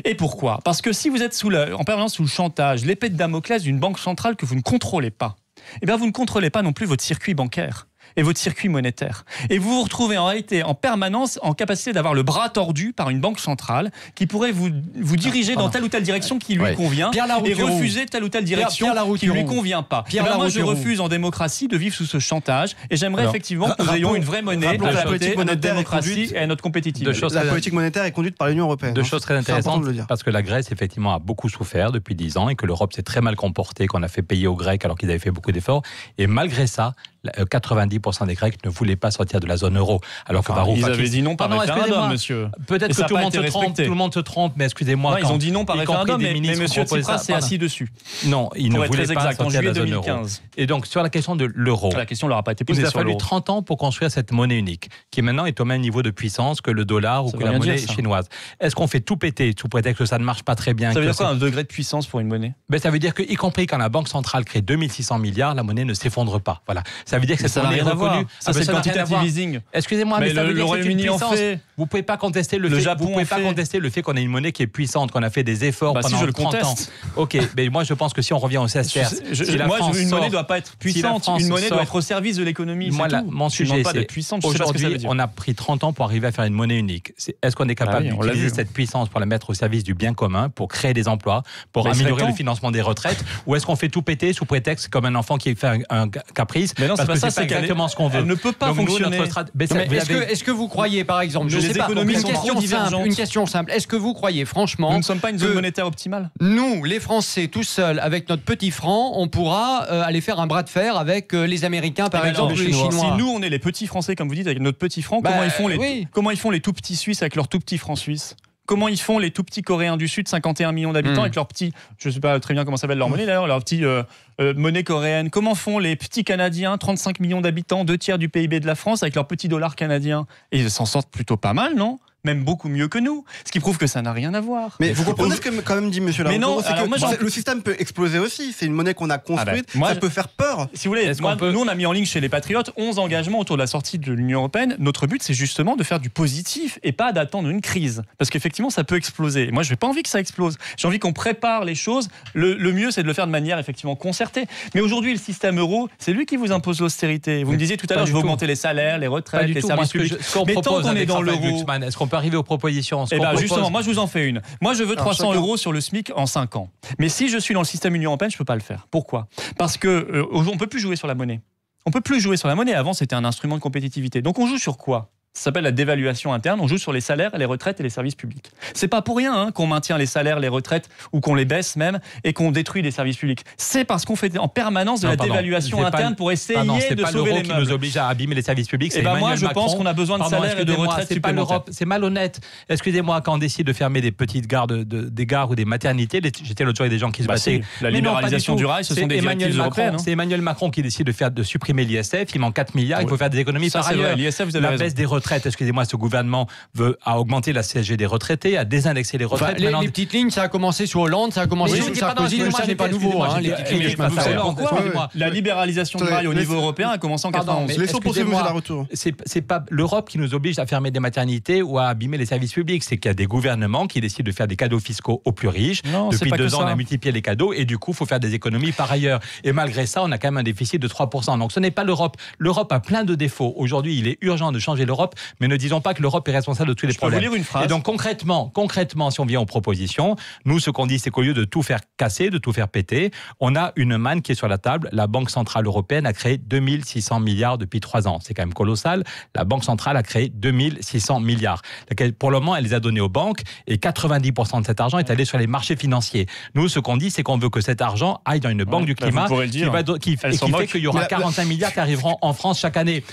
Et pourquoi ? Parce que si vous êtes en permanence sous le chantage, l'épée de Damoclès d'une banque centrale que vous ne contrôlez pas, eh bien vous ne contrôlez pas non plus votre circuit bancaire et votre circuit monétaire. Et vous vous retrouvez en réalité en permanence en capacité d'avoir le bras tordu par une banque centrale qui pourrait vous diriger dans telle ou telle direction qui lui convient et refuser telle ou telle direction qui ne lui convient pas. Moi, je refuse en démocratie de vivre sous ce chantage et j'aimerais effectivement que nous ayons une vraie monnaie adaptée à notre démocratie et à notre compétitivité. La politique monétaire est conduite par l'Union européenne. Deux choses très intéressantes, parce que la Grèce, effectivement, a beaucoup souffert depuis 10 ans et que l'Europe s'est très mal comportée, qu'on a fait payer aux Grecs alors qu'ils avaient fait beaucoup d'efforts. Et malgré ça, 90% des Grecs ne voulaient pas sortir de la zone euro. Alors que ils avaient dit non par référendum, monsieur. Peut-être que tout le monde se trompe, mais excusez-moi. Ils ont dit non par référendum, mais monsieur Tsipras s'est assis dessus. Non, il ne voulait pas sortir de la zone euro. Et donc, sur la question de l'euro, la question ne leur a pas été posée sur l'euro. Il a fallu 30 ans pour construire cette monnaie unique, qui maintenant est au même niveau de puissance que le dollar ou que la monnaie chinoise. Est-ce qu'on fait tout péter sous prétexte que ça ne marche pas très bien? Ça veut dire quoi, un degré de puissance pour une monnaie? Ça veut dire que, y compris quand la Banque centrale crée 2600 milliards, la monnaie ne s'effondre pas. Voilà. Ça veut dire que ça n'a rien est reconnu. Ça, c'est le quantitative easing. Excusez-moi, mais ça veut dire que c'est une puissance. Vous pouvez pas contester le fait qu'on ait une monnaie qui est puissante, qu'on a fait des efforts pendant 30 ans. Ok, mais moi je pense que si on revient au CSTR, une monnaie doit pas être puissante, une monnaie doit être au service de l'économie. Mon sujet, c'est aujourd'hui, on a pris 30 ans pour arriver à faire une monnaie unique. Est-ce qu'on est capable d'utiliser cette puissance pour la mettre au service du bien commun, pour créer des emplois, pour améliorer le financement des retraites, ou est-ce qu'on fait tout péter sous prétexte comme un enfant qui fait un caprice? Mais non, c'est pas ça, c'est exactement ce qu'on veut. Elle ne peut pas fonctionner. Est-ce que vous croyez, par exemple, je sais pas, une question simple, est-ce que vous croyez franchement nous ne sommes pas une zone monétaire optimale? Nous, les Français, tout seuls, avec notre petit franc, on pourra aller faire un bras de fer avec les Américains, par exemple, les Chinois. Si nous, on est les petits Français, comme vous dites, avec notre petit franc, comment ils font les tout petits Suisses avec leur tout petit franc suisse? Comment ils font les tout petits Coréens du Sud, 51 millions d'habitants, avec leur petit, je ne sais pas très bien comment s'appelle leur monnaie d'ailleurs, leur petit monnaie coréenne? Comment font les petits Canadiens, 35 millions d'habitants, 2/3 du PIB de la France, avec leur petit dollar canadien? Et ils s'en sortent plutôt pas mal, non? Même beaucoup mieux que nous, ce qui prouve que ça n'a rien à voir. Mais vous comprenez ce que quand même dit Monsieur Larouturou, c'est que le système peut exploser aussi. C'est une monnaie qu'on a construite, ça peut faire peur. Si vous voulez, nous on a mis en ligne chez les Patriotes 11 engagements autour de la sortie de l'Union européenne. Notre but, c'est justement de faire du positif et pas d'attendre une crise, parce qu'effectivement, ça peut exploser. Et moi, je n'ai pas envie que ça explose. J'ai envie qu'on prépare les choses. Le mieux, c'est de le faire de manière effectivement concertée. Mais aujourd'hui, le système euro, c'est lui qui vous impose l'austérité. Vous me disiez tout à l'heure, je vais augmenter les salaires, les retraites, les services publics. Mais tant qu'on est dans l'euro, est-ce qu'on peut arriver aux propositions? Justement, moi je vous en fais une. Moi je veux 300 € sur le SMIC en 5 ans. Mais si je suis dans le système Union européenne, je ne peux pas le faire. Pourquoi? Parce que on ne peut plus jouer sur la monnaie. On ne peut plus jouer sur la monnaie. Avant, c'était un instrument de compétitivité. Donc on joue sur quoi? Ça s'appelle la dévaluation interne. On joue sur les salaires, les retraites et les services publics. C'est pas pour rien qu'on maintient les salaires, les retraites ou qu'on les baisse même et qu'on détruit les services publics. C'est parce qu'on fait en permanence de la dévaluation interne pour essayer de sauver les meubles. C'est pas l'euro qui nous oblige à abîmer les services publics. Moi, je pense qu'on a besoin de salaires et de retraites supplémentaires. C'est malhonnête. Excusez-moi, quand on décide de fermer des petites gares, des gares ou des maternités, j'étais l'autre jour avec des gens qui se battaient. La libéralisation du rail, ce sont des directives européennes. C'est Emmanuel Macron qui décide de supprimer l'ISF. Il manque 4 milliards. Il faut faire des économies par ailleurs. La baisse des retraites. Excusez-moi, ce gouvernement veut augmenter la CSG des retraités, à désindexer les retraites. Les petites lignes, ça a commencé sous Hollande, ça a commencé sous Sarkozy, mais ça n'est pas nouveau. La libéralisation du rail au niveau européen a commencé en 91. Laissons poursuivre M. Larouturou. C'est pas l'Europe qui nous oblige à fermer des maternités ou à abîmer les services publics. C'est qu'il y a des gouvernements qui décident de faire des cadeaux fiscaux aux plus riches. Depuis 2 ans, on a multiplié les cadeaux et du coup, il faut faire des économies par ailleurs. Et malgré ça, on a quand même un déficit de 3%. Donc ce n'est pas l'Europe. L'Europe a plein de défauts. Aujourd'hui, il est urgent de changer l'Europe, mais ne disons pas que l'Europe est responsable de tous les problèmes. Je peux vous lire une phrase. Et donc concrètement, si on vient aux propositions, nous, ce qu'on dit, c'est qu'au lieu de tout faire casser, de tout faire péter, on a une manne qui est sur la table. La Banque Centrale Européenne a créé 2600 milliards depuis 3 ans. C'est quand même colossal. La Banque Centrale a créé 2600 milliards. Pour le moment, elle les a donnés aux banques et 90% de cet argent est allé sur les marchés financiers. Nous, ce qu'on dit, c'est qu'on veut que cet argent aille dans une banque du climat qui fait qu'il y aura 45 milliards qui arriveront en France chaque année.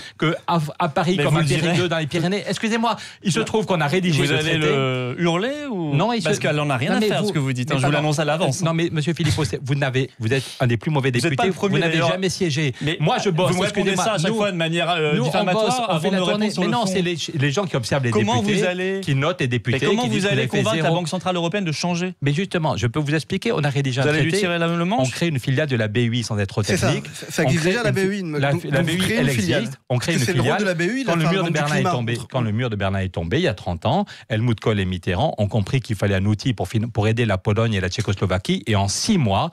À Paris, comme à Périgueux, dans les Pyrénées. Excusez-moi, il se trouve qu'on a rédigé le traité. Vous allez le hurler ou non? Parce qu'elle n'en a rien à faire, ce que vous dites. Je vous l'annonce à l'avance. Non, mais monsieur Philippot, vous êtes un des plus mauvais députés. Vous n'avez jamais siégé. Mais moi, je bosse. Vous me répondez ça à chaque fois de manière diffamatoire avant de répondre sur le fond. Mais non, c'est les gens qui observent les députés, qui notent les députés. Comment vous allez convaincre la Banque Centrale Européenne de changer? Mais justement, je peux vous expliquer. On a rédigé un traité. Vous allez lui tirer le manche? On crée une filiale de la BEI sans être trop technique. Ça existe déjà la BEI. La BEI, elle existe. On crée une filiale. Quand le mur de Berlin est tombé, il y a 30 ans, Helmut Kohl et Mitterrand ont compris qu'il fallait un outil pour aider la Pologne et la Tchécoslovaquie. Et en 6 mois,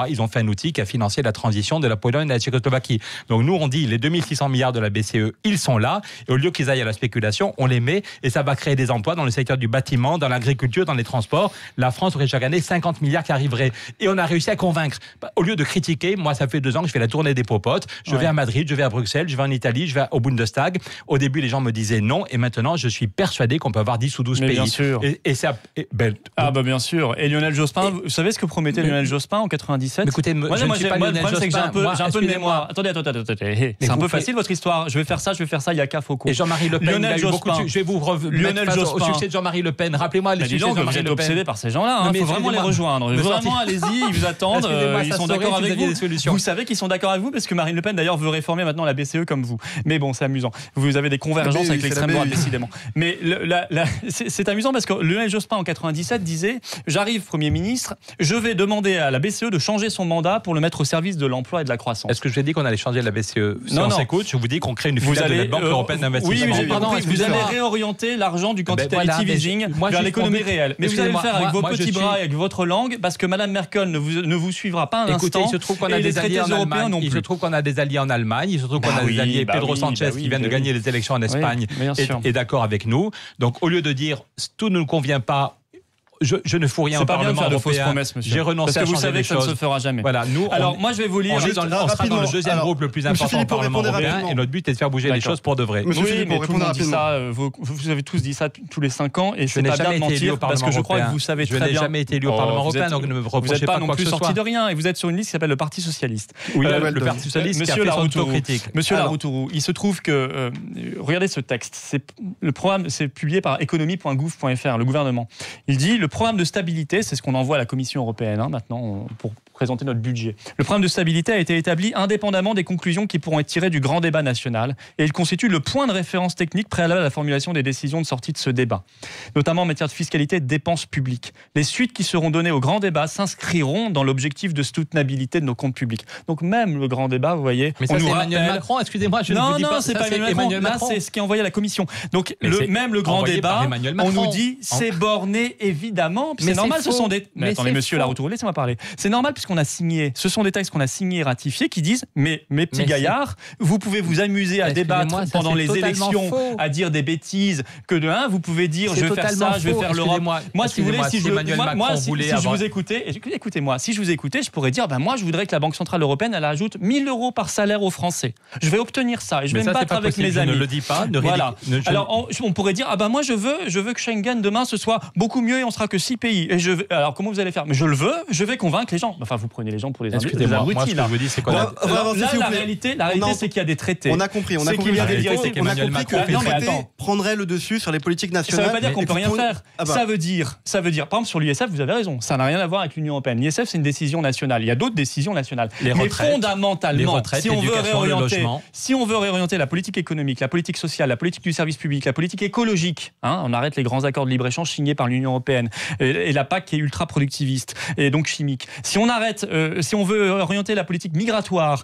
ils ont fait un outil qui a financé la transition de la Pologne et de la Tchécoslovaquie. Donc nous, on dit les 2600 milliards de la BCE, ils sont là. Et au lieu qu'ils aillent à la spéculation, on les met et ça va créer des emplois dans le secteur du bâtiment, dans l'agriculture, dans les transports. La France aurait chaque année 50 milliards qui arriveraient. Et on a réussi à convaincre. Au lieu de critiquer, moi, ça fait 2 ans que je fais la tournée des popotes. Je vais à Madrid, je vais à Bruxelles, je vais en Italie, je vais au Bundestag. Au début, les gens me disaient non. Et maintenant, je suis persuadé qu'on peut avoir 10 ou 12 pays. Bien sûr. Bien sûr. Et Lionel Jospin, vous savez ce que promettait Lionel Jospin en 97? Écoutez, je ne suis pas Lionel Jospin. J'ai un peu de mémoire. Attendez. C'est un peu facile votre histoire. Je vais faire ça, il y a qu'à Foucault. Et Jean-Marie Le Pen, Lionel Jospin. Je vais vous remettre face au succès de Jean-Marie Le Pen. Rappelez-moi les succès de Jean-Marie Le Pen. Vous êtes obsédé par ces gens-là. Il faut vraiment les rejoindre. Vraiment, allez-y, ils vous attendent. Ils sont d'accord avec vous. Vous savez qu'ils sont d'accord avec vous parce que Marine Le Pen, d'ailleurs, veut réformer maintenant la BCE comme vous. Mais bon, c'est amusant. Vous avez des convergences avec l'extrême droite, décidément. Mais c'est amusant parce que Lionel Jospin en 97 disait « J'arrive Premier ministre, je vais demander à la BCE de changer son mandat pour le mettre au service de l'emploi et de la croissance. » Est-ce que je vous ai dit qu'on allait changer la BCE? Non. Écoute, je vous dis qu'on crée une filiale de la Banque européenne d'investissement. Oui, vous allez réorienter l'argent du quantitative easing vers l'économie réelle. Mais vous allez le faire avec vos petits bras et avec votre langue parce que Mme Merkel ne vous suivra pas un instant. Il se trouve qu'on a des alliés en Allemagne. Il se trouve qu'on a des alliés en Allemagne. Il se trouve qu'on a des alliés. Pedro Sanchez qui vient de gagner les élections en Espagne est d'accord avec nous. Donc au lieu de dire tout ne nous convient pas, je ne fous rien au Parlement européen. J'ai renoncé à changer les choses. Parce que vous savez que ça ne se fera jamais. Voilà, alors moi je vais vous lire. On sera dans le deuxième groupe le plus important au Parlement européen et notre but est de faire bouger les choses pour de vrai. Oui, mais tout le monde dit ça. Vous avez tous dit ça tous les 5 ans et je n'ai jamais été élu au Parlement européen. Parce que je crois que vous savez très bien. Je n'ai jamais été élu au Parlement européen, donc ne me reprochez pas non plus sorti de rien et vous êtes sur une liste qui s'appelle le Parti socialiste. Oui, le Parti socialiste qui a fait son autocritique. Monsieur Laroutourou, il se trouve que regardez ce texte. Le programme, c'est publié par economie.gouv.fr, le gouvernement. Il dit le programme de stabilité. C'est ce qu'on envoie à la Commission européenne maintenant pour présenter notre budget. Le programme de stabilité a été établi indépendamment des conclusions qui pourront être tirées du grand débat national et il constitue le point de référence technique préalable à la formulation des décisions de sortie de ce débat, notamment en matière de fiscalité et de dépenses publiques. Les suites qui seront données au grand débat s'inscriront dans l'objectif de soutenabilité de nos comptes publics. Donc même le grand débat, vous voyez, mais ça, c'est Emmanuel Macron, excusez-moi, je ne vous dis pas. Non, c'est pas Emmanuel Macron. Là, c'est ce qui est envoyé à la Commission. Donc même le grand débat, on nous dit c'est borné évidemment. C'est normal. Ce sont des... Mais attendez, monsieur Laroutourou, laissez-moi parler. C'est normal puisqu'on a signé. Ce sont des textes qu'on a signés et ratifiés qui disent mes petits gaillards, vous pouvez vous amuser à débattre pendant les élections, à dire des bêtises vous pouvez dire je vais faire ça, je vais faire l'Europe. Moi, si vous voulez, si je vous écoutais, écoutez-moi, si je vous écoutais, je pourrais dire moi je voudrais que la Banque Centrale Européenne elle ajoute 1 000 € par salaire aux Français. Je vais obtenir ça et je vais me battre avec mes amis. Je ne le dis pas. Voilà. Alors on pourrait dire moi je veux que Schengen demain ce soit beaucoup mieux et on sera que 6 pays. Alors comment vous allez faire? Mais je le veux, je vais convaincre les gens. Enfin, vous prenez les gens pour les abrutis. Moi, ce que je vous dis, c'est quoi la réalité, c'est qu'il y a des traités. On a compris. Qu'il y a des directives. On a compris que les traités prendraient le dessus sur les politiques nationales. Ça ne veut pas dire qu'on ne peut rien faire. Ça veut dire, par exemple, sur l'ISF, vous avez raison. Ça n'a rien à voir avec l'Union européenne. L'ISF, c'est une décision nationale. Il y a d'autres décisions nationales. Mais fondamentalement, si on veut réorienter la politique économique, la politique sociale, la politique du service public, la politique écologique, on arrête les grands accords de libre-échange signés par l'Union européenne et la PAC qui est ultra productiviste et donc chimique. Si on arrête, si on veut orienter la politique migratoire,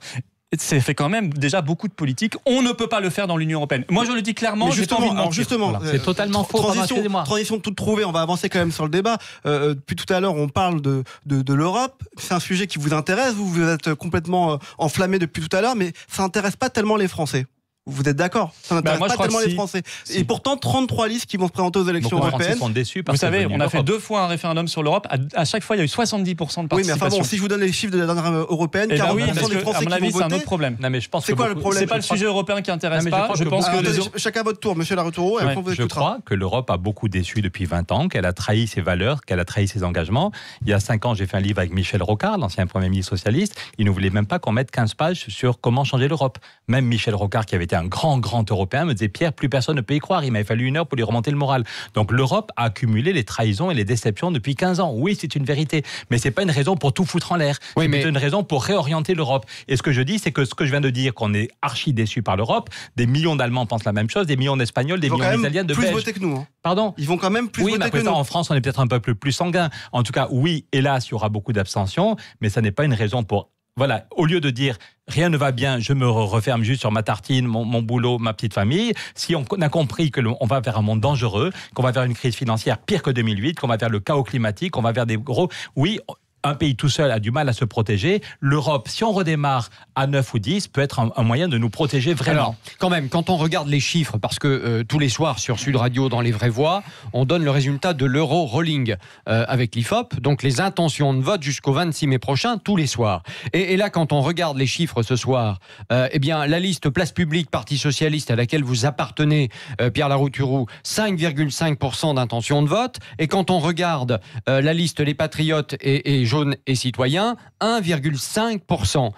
c'est fait quand même déjà beaucoup de politique. On ne peut pas le faire dans l'Union européenne. Moi, je le dis clairement. Justement, c'est totalement faux. Transition toute trouvée. On va avancer quand même sur le débat. Depuis tout à l'heure, on parle de l'Europe. C'est un sujet qui vous intéresse. Vous êtes complètement enflammé depuis tout à l'heure, mais ça n'intéresse pas tellement les Français. Vous êtes d'accord? Ça n'intéresse pas tellement les Français. Et pourtant, 33 listes qui vont se présenter aux élections européennes. Les Français sont déçus. Vous savez, on a fait 2 fois un référendum sur l'Europe. À chaque fois, il y a eu 70% de participation. Oui, mais enfin bon, si je vous donne les chiffres de la dernière européenne, 40% des Français qui vont voter. C'est un autre problème. Non, mais je pense c'est quoi le problème? C'est pas le sujet européen qui intéresse pas. Je pense que chacun votre tour, monsieur Laroutourou. Je crois que l'Europe a beaucoup déçu depuis 20 ans, qu'elle a trahi ses valeurs, qu'elle a trahi ses engagements. Il y a 5 ans, j'ai fait un livre avec Michel Rocard, l'ancien Premier ministre socialiste. Il ne voulait même pas qu'on mette 15 pages sur comment changer l'Europe. Même Michel Rocard, qui avait été un grand européen, me disait Pierre, plus personne ne peut y croire. Il m'avait fallu 1 heure pour lui remonter le moral. Donc l'Europe a accumulé les trahisons et les déceptions depuis 15 ans. Oui, c'est une vérité, mais c'est pas une raison pour tout foutre en l'air. C'est une raison pour réorienter l'Europe. Et ce que je dis, c'est que ce que je viens de dire, qu'on est archi déçu par l'Europe, des millions d'Allemands pensent la même chose, des millions d'Espagnols, des millions d'Italiens, de Belges. Ils vont plus voter que nous. Pardon? Ils vont quand même plus voter que nous. En France, on est peut-être un peu plus sanguin. En tout cas, oui, hélas, il y aura beaucoup d'abstention, mais ça n'est pas une raison pour... Voilà, au lieu de dire rien ne va bien, je me referme juste sur ma tartine, mon boulot, ma petite famille, si on a compris qu'on va vers un monde dangereux, qu'on va vers une crise financière pire que 2008, qu'on va vers le chaos climatique, qu'on va vers des gros... Oui, un pays tout seul a du mal à se protéger. L'Europe, si on redémarre à 9 ou 10, peut être un moyen de nous protéger vraiment. Alors, quand même, quand on regarde les chiffres, parce que tous les soirs sur Sud Radio, dans Les Vraies Voix, on donne le résultat de l'Euro-Rolling avec l'IFOP, donc les intentions de vote jusqu'au 26 mai prochain, tous les soirs. Et là, quand on regarde les chiffres ce soir, eh bien, la liste Place Publique, Parti Socialiste, à laquelle vous appartenez, Pierre Laroutourou, 5,5% d'intention de vote. Et quand on regarde la liste Les Patriotes et Jaunes et Citoyens, 1,5%.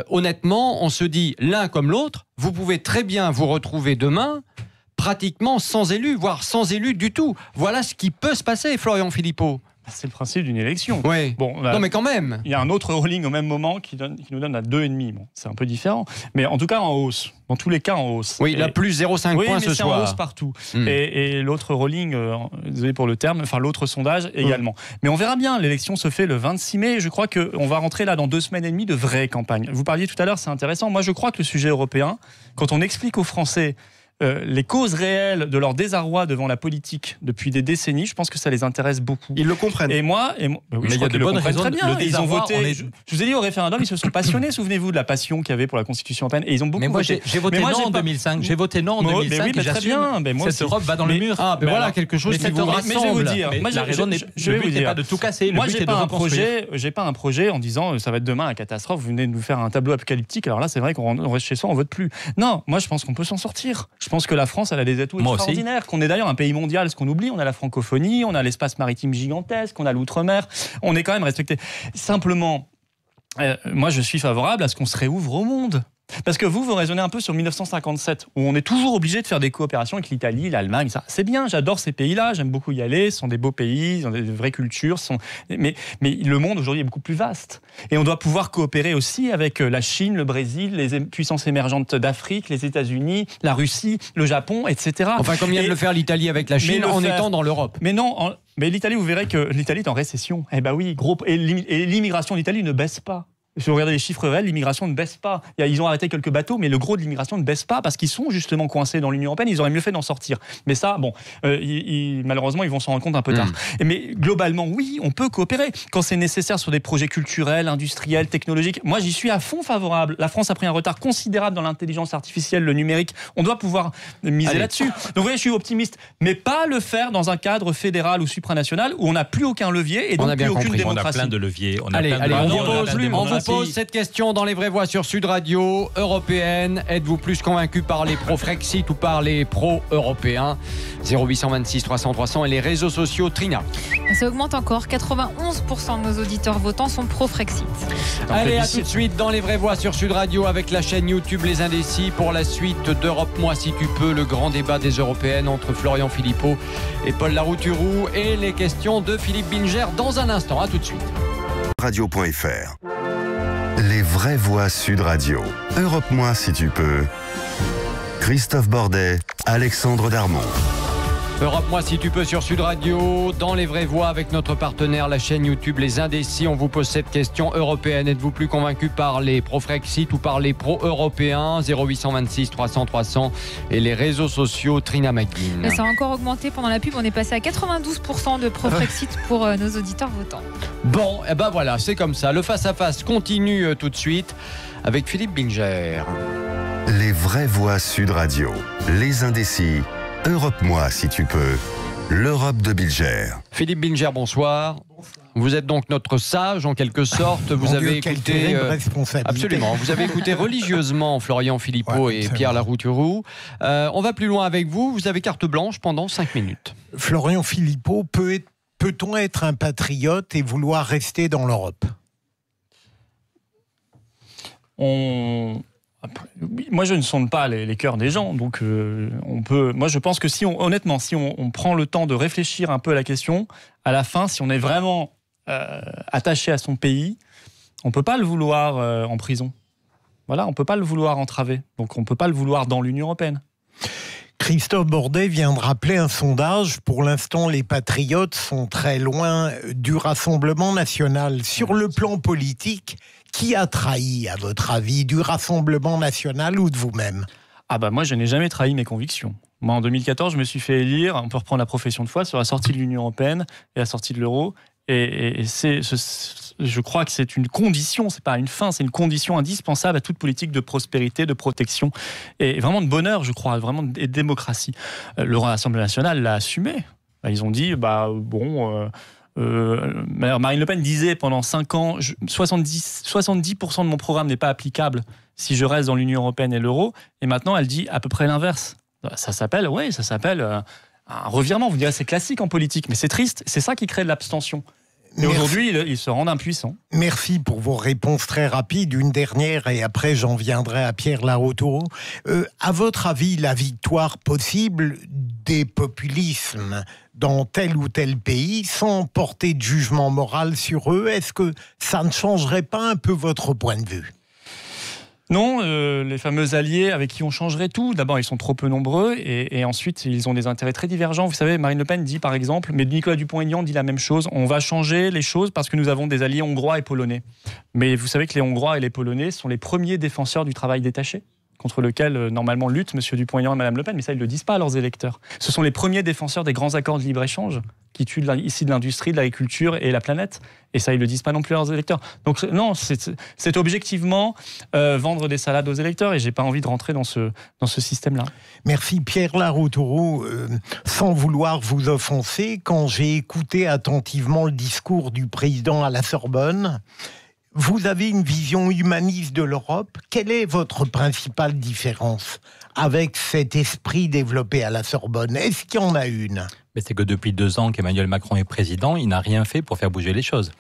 Honnêtement, on se dit l'un comme l'autre, vous pouvez très bien vous retrouver demain pratiquement sans élus, voire sans élus du tout. Voilà ce qui peut se passer, Florian Philippot. C'est le principe d'une élection. Oui. Bon, non, mais quand même. Il y a un autre rolling au même moment qui nous donne à 2,5. Bon, c'est un peu différent. Mais en tout cas, en hausse. Dans tous les cas, en hausse. Oui, la plus 0,5 points ce soir. Oui, en hausse partout. Et l'autre rolling, désolé pour le terme, enfin l'autre sondage également. Mais on verra bien. L'élection se fait le 26 mai. Je crois qu'on va rentrer là dans 2 semaines et demie de vraie campagne. Vous parliez tout à l'heure, c'est intéressant. Moi, je crois que le sujet européen, quand on explique aux Français les causes réelles de leur désarroi devant la politique depuis des décennies, je pense que ça les intéresse beaucoup. Ils le comprennent. Et moi, oui, il y a de bonnes raisons. Très bien. Ils ont voté. Je vous ai dit au référendum, ils se sont passionnés. Souvenez-vous de la passion qu'il y avait pour la Constitution européenne. Et ils ont beaucoup voté. J'ai voté non en 2005. J'ai voté non en 2005. Mais oui, très bien. Cette Europe va dans le mur. Ah, ben voilà quelque chose qui vous rassemble. Mais je vais vous dire. La raison n'est pas de tout casser. Moi, j'ai pas un projet en disant ça va être demain la catastrophe. Vous venez de nous faire un tableau apocalyptique. Alors là, c'est vrai qu'on reste chez soi, on vote plus. Non, moi, je pense qu'on peut s'en sortir. Je pense que la France, elle a des atouts extraordinaires, qu'on est d'ailleurs un pays mondial, ce qu'on oublie, on a la francophonie, on a l'espace maritime gigantesque, on a l'outre-mer, on est quand même respecté. Simplement, moi je suis favorable à ce qu'on se réouvre au monde. Parce que vous raisonnez un peu sur 1957, où on est toujours obligé de faire des coopérations avec l'Italie, l'Allemagne, ça. C'est bien, j'adore ces pays-là, j'aime beaucoup y aller, ce sont des beaux pays, ils ont des vraies cultures, mais le monde aujourd'hui est beaucoup plus vaste. Et on doit pouvoir coopérer aussi avec la Chine, le Brésil, les puissances émergentes d'Afrique, les États-Unis, la Russie, le Japon, etc. Enfin, comme vient de le faire l'Italie avec la Chine en étant dans l'Europe. Mais non, mais l'Italie, vous verrez que l'Italie est en récession. Eh ben oui, et l'immigration d'Italie ne baisse pas. Si vous regardez les chiffres réels, l'immigration ne baisse pas. Ils ont arrêté quelques bateaux, mais le gros de l'immigration ne baisse pas parce qu'ils sont justement coincés dans l'Union européenne. Ils auraient mieux fait d'en sortir. Mais ça, bon, malheureusement, ils vont s'en rendre compte un peu tard. Mais globalement, oui, on peut coopérer quand c'est nécessaire sur des projets culturels, industriels, technologiques. Moi, j'y suis à fond favorable. La France a pris un retard considérable dans l'intelligence artificielle, le numérique. On doit pouvoir miser là-dessus. Donc, vous voyez, je suis optimiste, mais pas le faire dans un cadre fédéral ou supranational où on n'a plus aucun levier et donc plus aucune démocratie. On a plein de leviers. On vous pose cette question dans les vraies voix sur Sud Radio européenne. Êtes-vous plus convaincu par les pro-Frexit ou par les pro-européens? 0826 300 300 et les réseaux sociaux. Trina. Ça augmente encore. 91% de nos auditeurs votants sont pro-Frexit. Allez, à tout de suite dans les vraies voix sur Sud Radio avec la chaîne YouTube Les Indécis pour la suite d'Europe Moi Si Tu Peux, le grand débat des européennes entre Florian Philippot et Paul Larouturou et les questions de Philippe Bilger dans un instant. À tout de suite. Radio.fr. Les vraies voix Sud Radio. Europe Moi Si Tu Peux. Christophe Bordet, Alexandre Darmon. Europe Moi Si Tu Peux sur Sud Radio, dans les vraies voix avec notre partenaire, la chaîne YouTube Les Indécis. On vous pose cette question européenne. Êtes-vous plus convaincu par les pro-Frexit ou par les pro-européens? 0826 300 300 et les réseaux sociaux. Trina McGuinn. Ça a encore augmenté pendant la pub. On est passé à 92% de pro-Frexit pour nos auditeurs votants. Bon, et ben voilà, c'est comme ça. Le face-à-face continue tout de suite avec Philippe Bilger. Les vraies voix Sud Radio. Les Indécis. Europe Moi Si Tu Peux. L'Europe de Bilger. Philippe Bilger, bonsoir. Vous êtes donc notre sage en quelque sorte. Vous avez écouté absolument. Vous avez écouté religieusement Florian Philippot et Pierre Larouturou. On va plus loin avec vous. Vous avez carte blanche pendant 5 minutes. Florian Philippot, peut-on être un patriote et vouloir rester dans l'Europe? Moi, je ne sonde pas les cœurs des gens, donc on peut. Moi, je pense que honnêtement, si on prend le temps de réfléchir un peu à la question, à la fin, si on est vraiment attaché à son pays, on peut pas le vouloir en prison. Voilà, on peut pas le vouloir entravé, donc on peut pas le vouloir dans l'Union européenne. Christophe Bordet vient de rappeler un sondage. Pour l'instant, les patriotes sont très loin du Rassemblement national. Sur le plan politique, qui a trahi, à votre avis, du Rassemblement national ou de vous-même? Moi, je n'ai jamais trahi mes convictions. Moi, en 2014, je me suis fait élire, on peut reprendre la profession de foi, sur la sortie de l'Union européenne et la sortie de l'euro. Et je crois que c'est une condition, c'est pas une fin, c'est une condition indispensable à toute politique de prospérité, de protection et vraiment de bonheur, je crois, vraiment de démocratie. Le Rassemblement national l'a assumé. Ils ont dit, Marine Le Pen disait pendant 5 ans, 70% de mon programme n'est pas applicable si je reste dans l'Union européenne et l'euro. Et maintenant, elle dit à peu près l'inverse. Ça s'appelle un revirement. Vous direz, c'est classique en politique, mais c'est triste. C'est ça qui crée de l'abstention. Et aujourd'hui, ils se rendent impuissants. Merci pour vos réponses très rapides. Une dernière, et après j'en viendrai à Pierre Larouturou. À votre avis, la victoire possible des populismes dans tel ou tel pays sans porter de jugement moral sur eux. Est-ce que ça ne changerait pas un peu votre point de vue ? Non, les fameux alliés avec qui on changerait tout, d'abord ils sont trop peu nombreux et ensuite ils ont des intérêts très divergents. Vous savez, Marine Le Pen dit par exemple, mais Nicolas Dupont-Aignan dit la même chose, on va changer les choses parce que nous avons des alliés hongrois et polonais. Mais vous savez que les Hongrois et les Polonais sont les premiers défenseurs du travail détaché, contre lequel normalement luttent M. Dupont-Aignan et Mme Le Pen, mais ça ils ne le disent pas à leurs électeurs. Ce sont les premiers défenseurs des grands accords de libre-échange qui tuent ici de l'industrie, de l'agriculture et la planète. Et ça, ils ne le disent pas non plus à leurs électeurs. Donc non, c'est objectivement vendre des salades aux électeurs et je n'ai pas envie de rentrer dans ce système-là. Merci Pierre Larrouturou. Sans vouloir vous offenser, quand j'ai écouté attentivement le discours du président à la Sorbonne, vous avez une vision humaniste de l'Europe. Quelle est votre principale différence avec cet esprit développé à la Sorbonne ? Est-ce qu'il y en a une ? Mais c'est que depuis 2 ans qu'Emmanuel Macron est président, il n'a rien fait pour faire bouger les choses.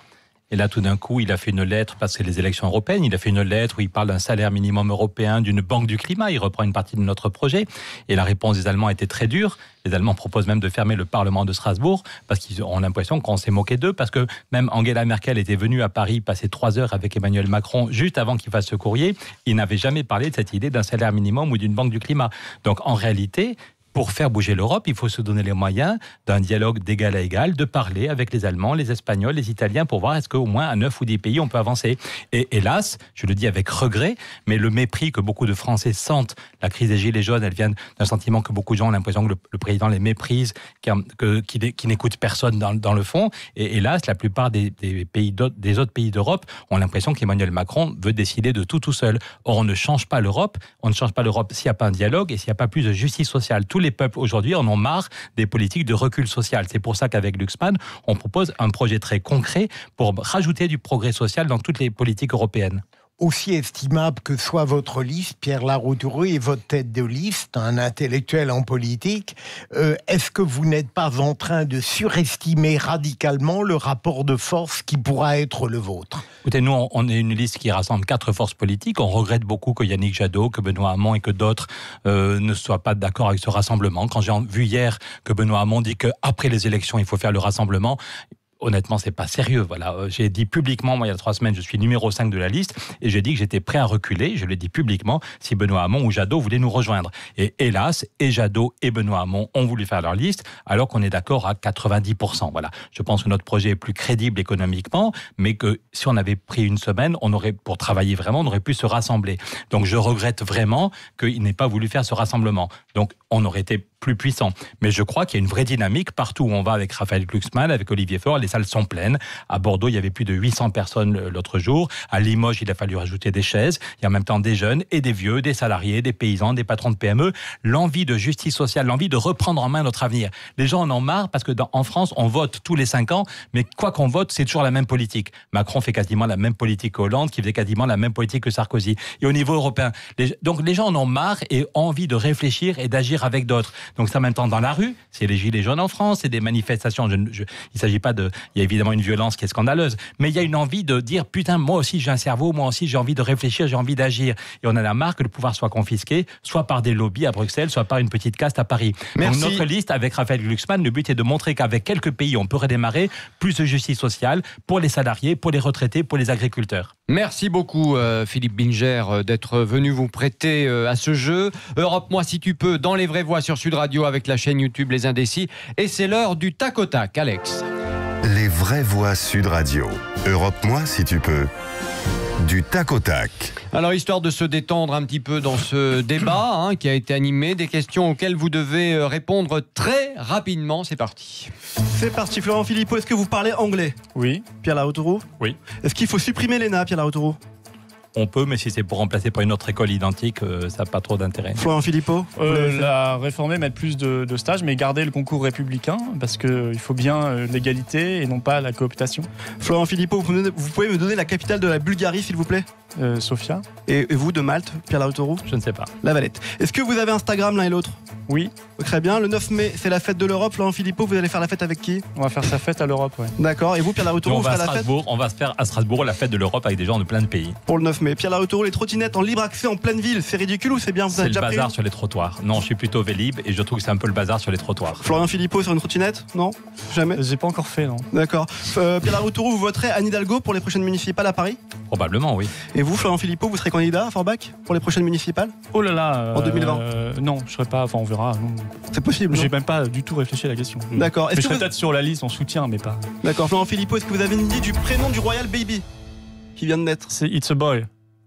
Et là, tout d'un coup, il a fait une lettre, parce que c'est les élections européennes, il a fait une lettre où il parle d'un salaire minimum européen, d'une banque du climat, il reprend une partie de notre projet. Et la réponse des Allemands était très dure. Les Allemands proposent même de fermer le Parlement de Strasbourg, parce qu'ils ont l'impression qu'on s'est moqué d'eux, parce que même Angela Merkel était venue à Paris passer 3 heures avec Emmanuel Macron, juste avant qu'il fasse ce courrier. Il n'avait jamais parlé de cette idée d'un salaire minimum ou d'une banque du climat. Donc en réalité, pour faire bouger l'Europe, il faut se donner les moyens d'un dialogue d'égal à égal, de parler avec les Allemands, les Espagnols, les Italiens, pour voir est-ce qu'au moins à 9 ou 10 pays, on peut avancer. Et hélas, je le dis avec regret, mais le mépris que beaucoup de Français sentent, la crise des Gilets jaunes, elle vient d'un sentiment que beaucoup de gens ont l'impression que le président les méprise, qui n'écoute personne dans le fond. Et hélas, la plupart des autres pays d'Europe ont l'impression qu'Emmanuel Macron veut décider de tout seul. Or, on ne change pas l'Europe. On ne change pas l'Europe s'il n'y a pas un dialogue et s'il n'y a pas plus de justice sociale. Tous les peuples aujourd'hui en ont marre des politiques de recul social. C'est pour ça qu'avec Luxman, on propose un projet très concret pour rajouter du progrès social dans toutes les politiques européennes. Aussi estimable que soit votre liste, Pierre Larrouturou, et votre tête de liste, un intellectuel en politique, est-ce que vous n'êtes pas en train de surestimer radicalement le rapport de force qui pourra être le vôtre ? Écoutez, nous, on est une liste qui rassemble 4 forces politiques. On regrette beaucoup que Yannick Jadot, que Benoît Hamon et que d'autres ne soient pas d'accord avec ce rassemblement. Quand j'ai vu hier que Benoît Hamon dit qu'après les élections, il faut faire le rassemblement, honnêtement, c'est pas sérieux. Voilà. J'ai dit publiquement, moi, il y a 3 semaines, je suis numéro 5 de la liste, et j'ai dit que j'étais prêt à reculer, je l'ai dit publiquement, si Benoît Hamon ou Jadot voulaient nous rejoindre. Et hélas, et Jadot et Benoît Hamon ont voulu faire leur liste, alors qu'on est d'accord à 90%. Voilà. Je pense que notre projet est plus crédible économiquement, mais que si on avait pris une semaine, pour travailler vraiment, on aurait pu se rassembler. Donc je regrette vraiment qu'il n'ait pas voulu faire ce rassemblement. Donc on aurait été plus puissant. Mais je crois qu'il y a une vraie dynamique partout où on va avec Raphaël Glucksmann, avec Olivier Faure. Les salles sont pleines. À Bordeaux, il y avait plus de 800 personnes l'autre jour. À Limoges, il a fallu rajouter des chaises. Il y a en même temps des jeunes et des vieux, des salariés, des paysans, des patrons de PME. L'envie de justice sociale, l'envie de reprendre en main notre avenir. Les gens en ont marre parce que en France, on vote tous les 5 ans, mais quoi qu'on vote, c'est toujours la même politique. Macron fait quasiment la même politique que Hollande, qui faisait quasiment la même politique que Sarkozy. Et au niveau européen, donc les gens en ont marre et ont envie de réfléchir et d'agir avec d'autres. Donc c'est en même temps dans la rue, c'est les gilets jaunes en France, c'est des manifestations. Il s'agit pas de... Il y a évidemment une violence qui est scandaleuse, mais il y a une envie de dire, putain, moi aussi j'ai un cerveau, moi aussi j'ai envie de réfléchir, j'ai envie d'agir. Et on en a marre que le pouvoir soit confisqué, soit par des lobbies à Bruxelles, soit par une petite caste à Paris. Merci. Donc notre liste avec Raphaël Glucksmann, le but est de montrer qu'avec quelques pays, on peut redémarrer plus de justice sociale pour les salariés, pour les retraités, pour les agriculteurs. Merci beaucoup Philippe Binger d'être venu vous prêter à ce jeu. Europe Moi si tu peux, dans les vraies voix sur Sud Radio avec la chaîne YouTube Les Indécis. Et c'est l'heure du tac au tac, Alex. Les vraies voix Sud Radio. Europe Moi si tu peux. Du tac au tac. Alors, histoire de se détendre un petit peu dans ce débat qui a été animé, des questions auxquelles vous devez répondre très rapidement. C'est parti. C'est parti, Florent Philippot. Est-ce que vous parlez anglais ? Oui. Pierre Larrouturou ? Oui. Est-ce qu'il faut supprimer l'ENA, Pierre Larrouturou ? On peut, mais si c'est pour remplacer par une autre école identique, ça n'a pas trop d'intérêt. Florent Philippot ? La réformer, mettre plus de stages, mais garder le concours républicain, parce qu'il faut bien l'égalité et non pas la cooptation. Florent Philippot, vous pouvez me donner la capitale de la Bulgarie, s'il vous plaît ? Sofia. Et vous de Malte, Pierre Laroutourou? Je ne sais pas. La Valette. Est-ce que vous avez Instagram l'un et l'autre? Oui. Très bien. Le 9 mai, c'est la fête de l'Europe. Florent Philippot, vous allez faire la fête avec qui? On va faire sa fête à l'Europe, ouais. D'accord. Et vous, Pierre Laroutourou, vous ferez la fête? On va se faire à Strasbourg la fête de l'Europe avec des gens de plein de pays. Pour le 9 mai. Pierre Laroutourou, les trottinettes en libre accès en pleine ville, c'est ridicule ou c'est bien? Vous C'est avez le déjà pris bazar sur les trottoirs. Non, je suis plutôt Vélib et je trouve que c'est un peu le bazar sur les trottoirs. Florian Philippot sur une trottinette? Non? Jamais? J'ai pas encore fait, non. D'accord. Pierre Laroutourou, vous voterez Anne Hidalgo pour les prochaines municipales à Paris? Probablement, oui. Et vous, Florian Philippot, vous serez candidat à Forbach pour les prochaines municipales? Oh là là. En 2020? Non, je serai pas. Enfin, on verra. C'est possible. J'ai même pas du tout réfléchi à la question. D'accord. Je serai peut-être sur la liste en soutien, mais pas. D'accord. Florent Philippot, est-ce que vous avez une idée du prénom du Royal Baby qui vient de naître? C'est It's a Boy.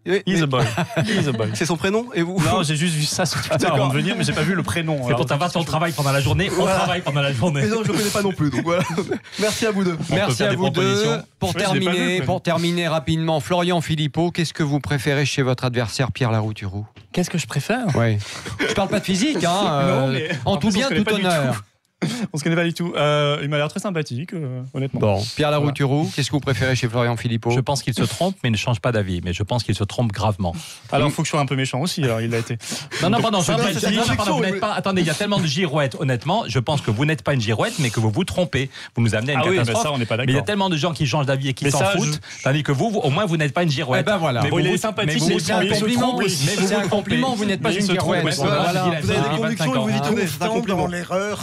Oui, He's a boy. He's a boy. C'est son prénom et vous? Non, j'ai juste vu ça sur Twitter avant de venir, mais j'ai pas vu le prénom. C'est pour savoir si on travaille pendant la journée. On travaille pendant la journée. Mais non, je le connais pas non plus. Donc voilà. Merci à vous deux. Merci à vous deux. Pour terminer rapidement, Florian Philippot, qu'est-ce que vous préférez chez votre adversaire Pierre Laroutourou? Qu'est-ce que je préfère? Oui. Je parle pas de physique, hein. Non, mais en tout bien, tout honneur. On se connaît pas du tout. Il m'a l'air très sympathique, honnêtement. Bon, Pierre Laroutourou, qu'est-ce que vous préférez chez Florian Philippot? Je pense qu'il se trompe, mais il ne change pas d'avis. Mais je pense qu'il se trompe gravement. Alors, il faut que je sois un peu méchant aussi. Alors, il l'a été. Non, pardon. Vous n'êtes pas. Attendez, il y a tellement de girouettes. Honnêtement, je pense que vous n'êtes pas une girouette, mais que vous vous trompez. Vous nous amenez à une catastrophe. Ça, on n'est pas d'accord. Mais il y a tellement de gens qui changent d'avis et qui s'en foutent, tandis que vous, au moins, vous n'êtes pas une girouette. Eh ben voilà. Mais il est sympathique. C'est un compliment. C'est un compliment. Vous n'êtes pas une girouette. Vous avez des convictions et vous y tenez. C'est un compliment.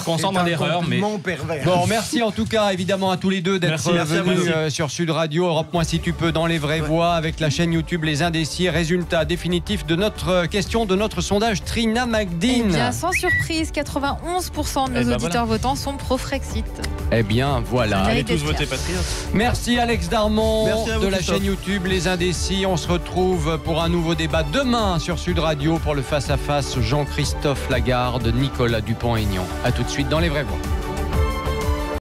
Consent dans l'erreur, mais. Bon, merci en tout cas évidemment à tous les deux d'être venus sur Sud Radio. Europe-moi si tu peux dans les vraies voix avec la chaîne YouTube Les Indécis. Résultat définitif de notre question, de notre sondage Trina Magdine. Eh bien, sans surprise, 91% de nos auditeurs votants sont pro-Frexit. Eh bien, voilà. Allez tous voter Patriote. Merci Alex Darmon de la Christophe. chaîne YouTube Les Indécis. On se retrouve pour un nouveau débat demain sur Sud Radio pour le face-à-face Jean-Christophe Lagarde, Nicolas Dupont-Aignan. A tout de suite dans les vraies voix.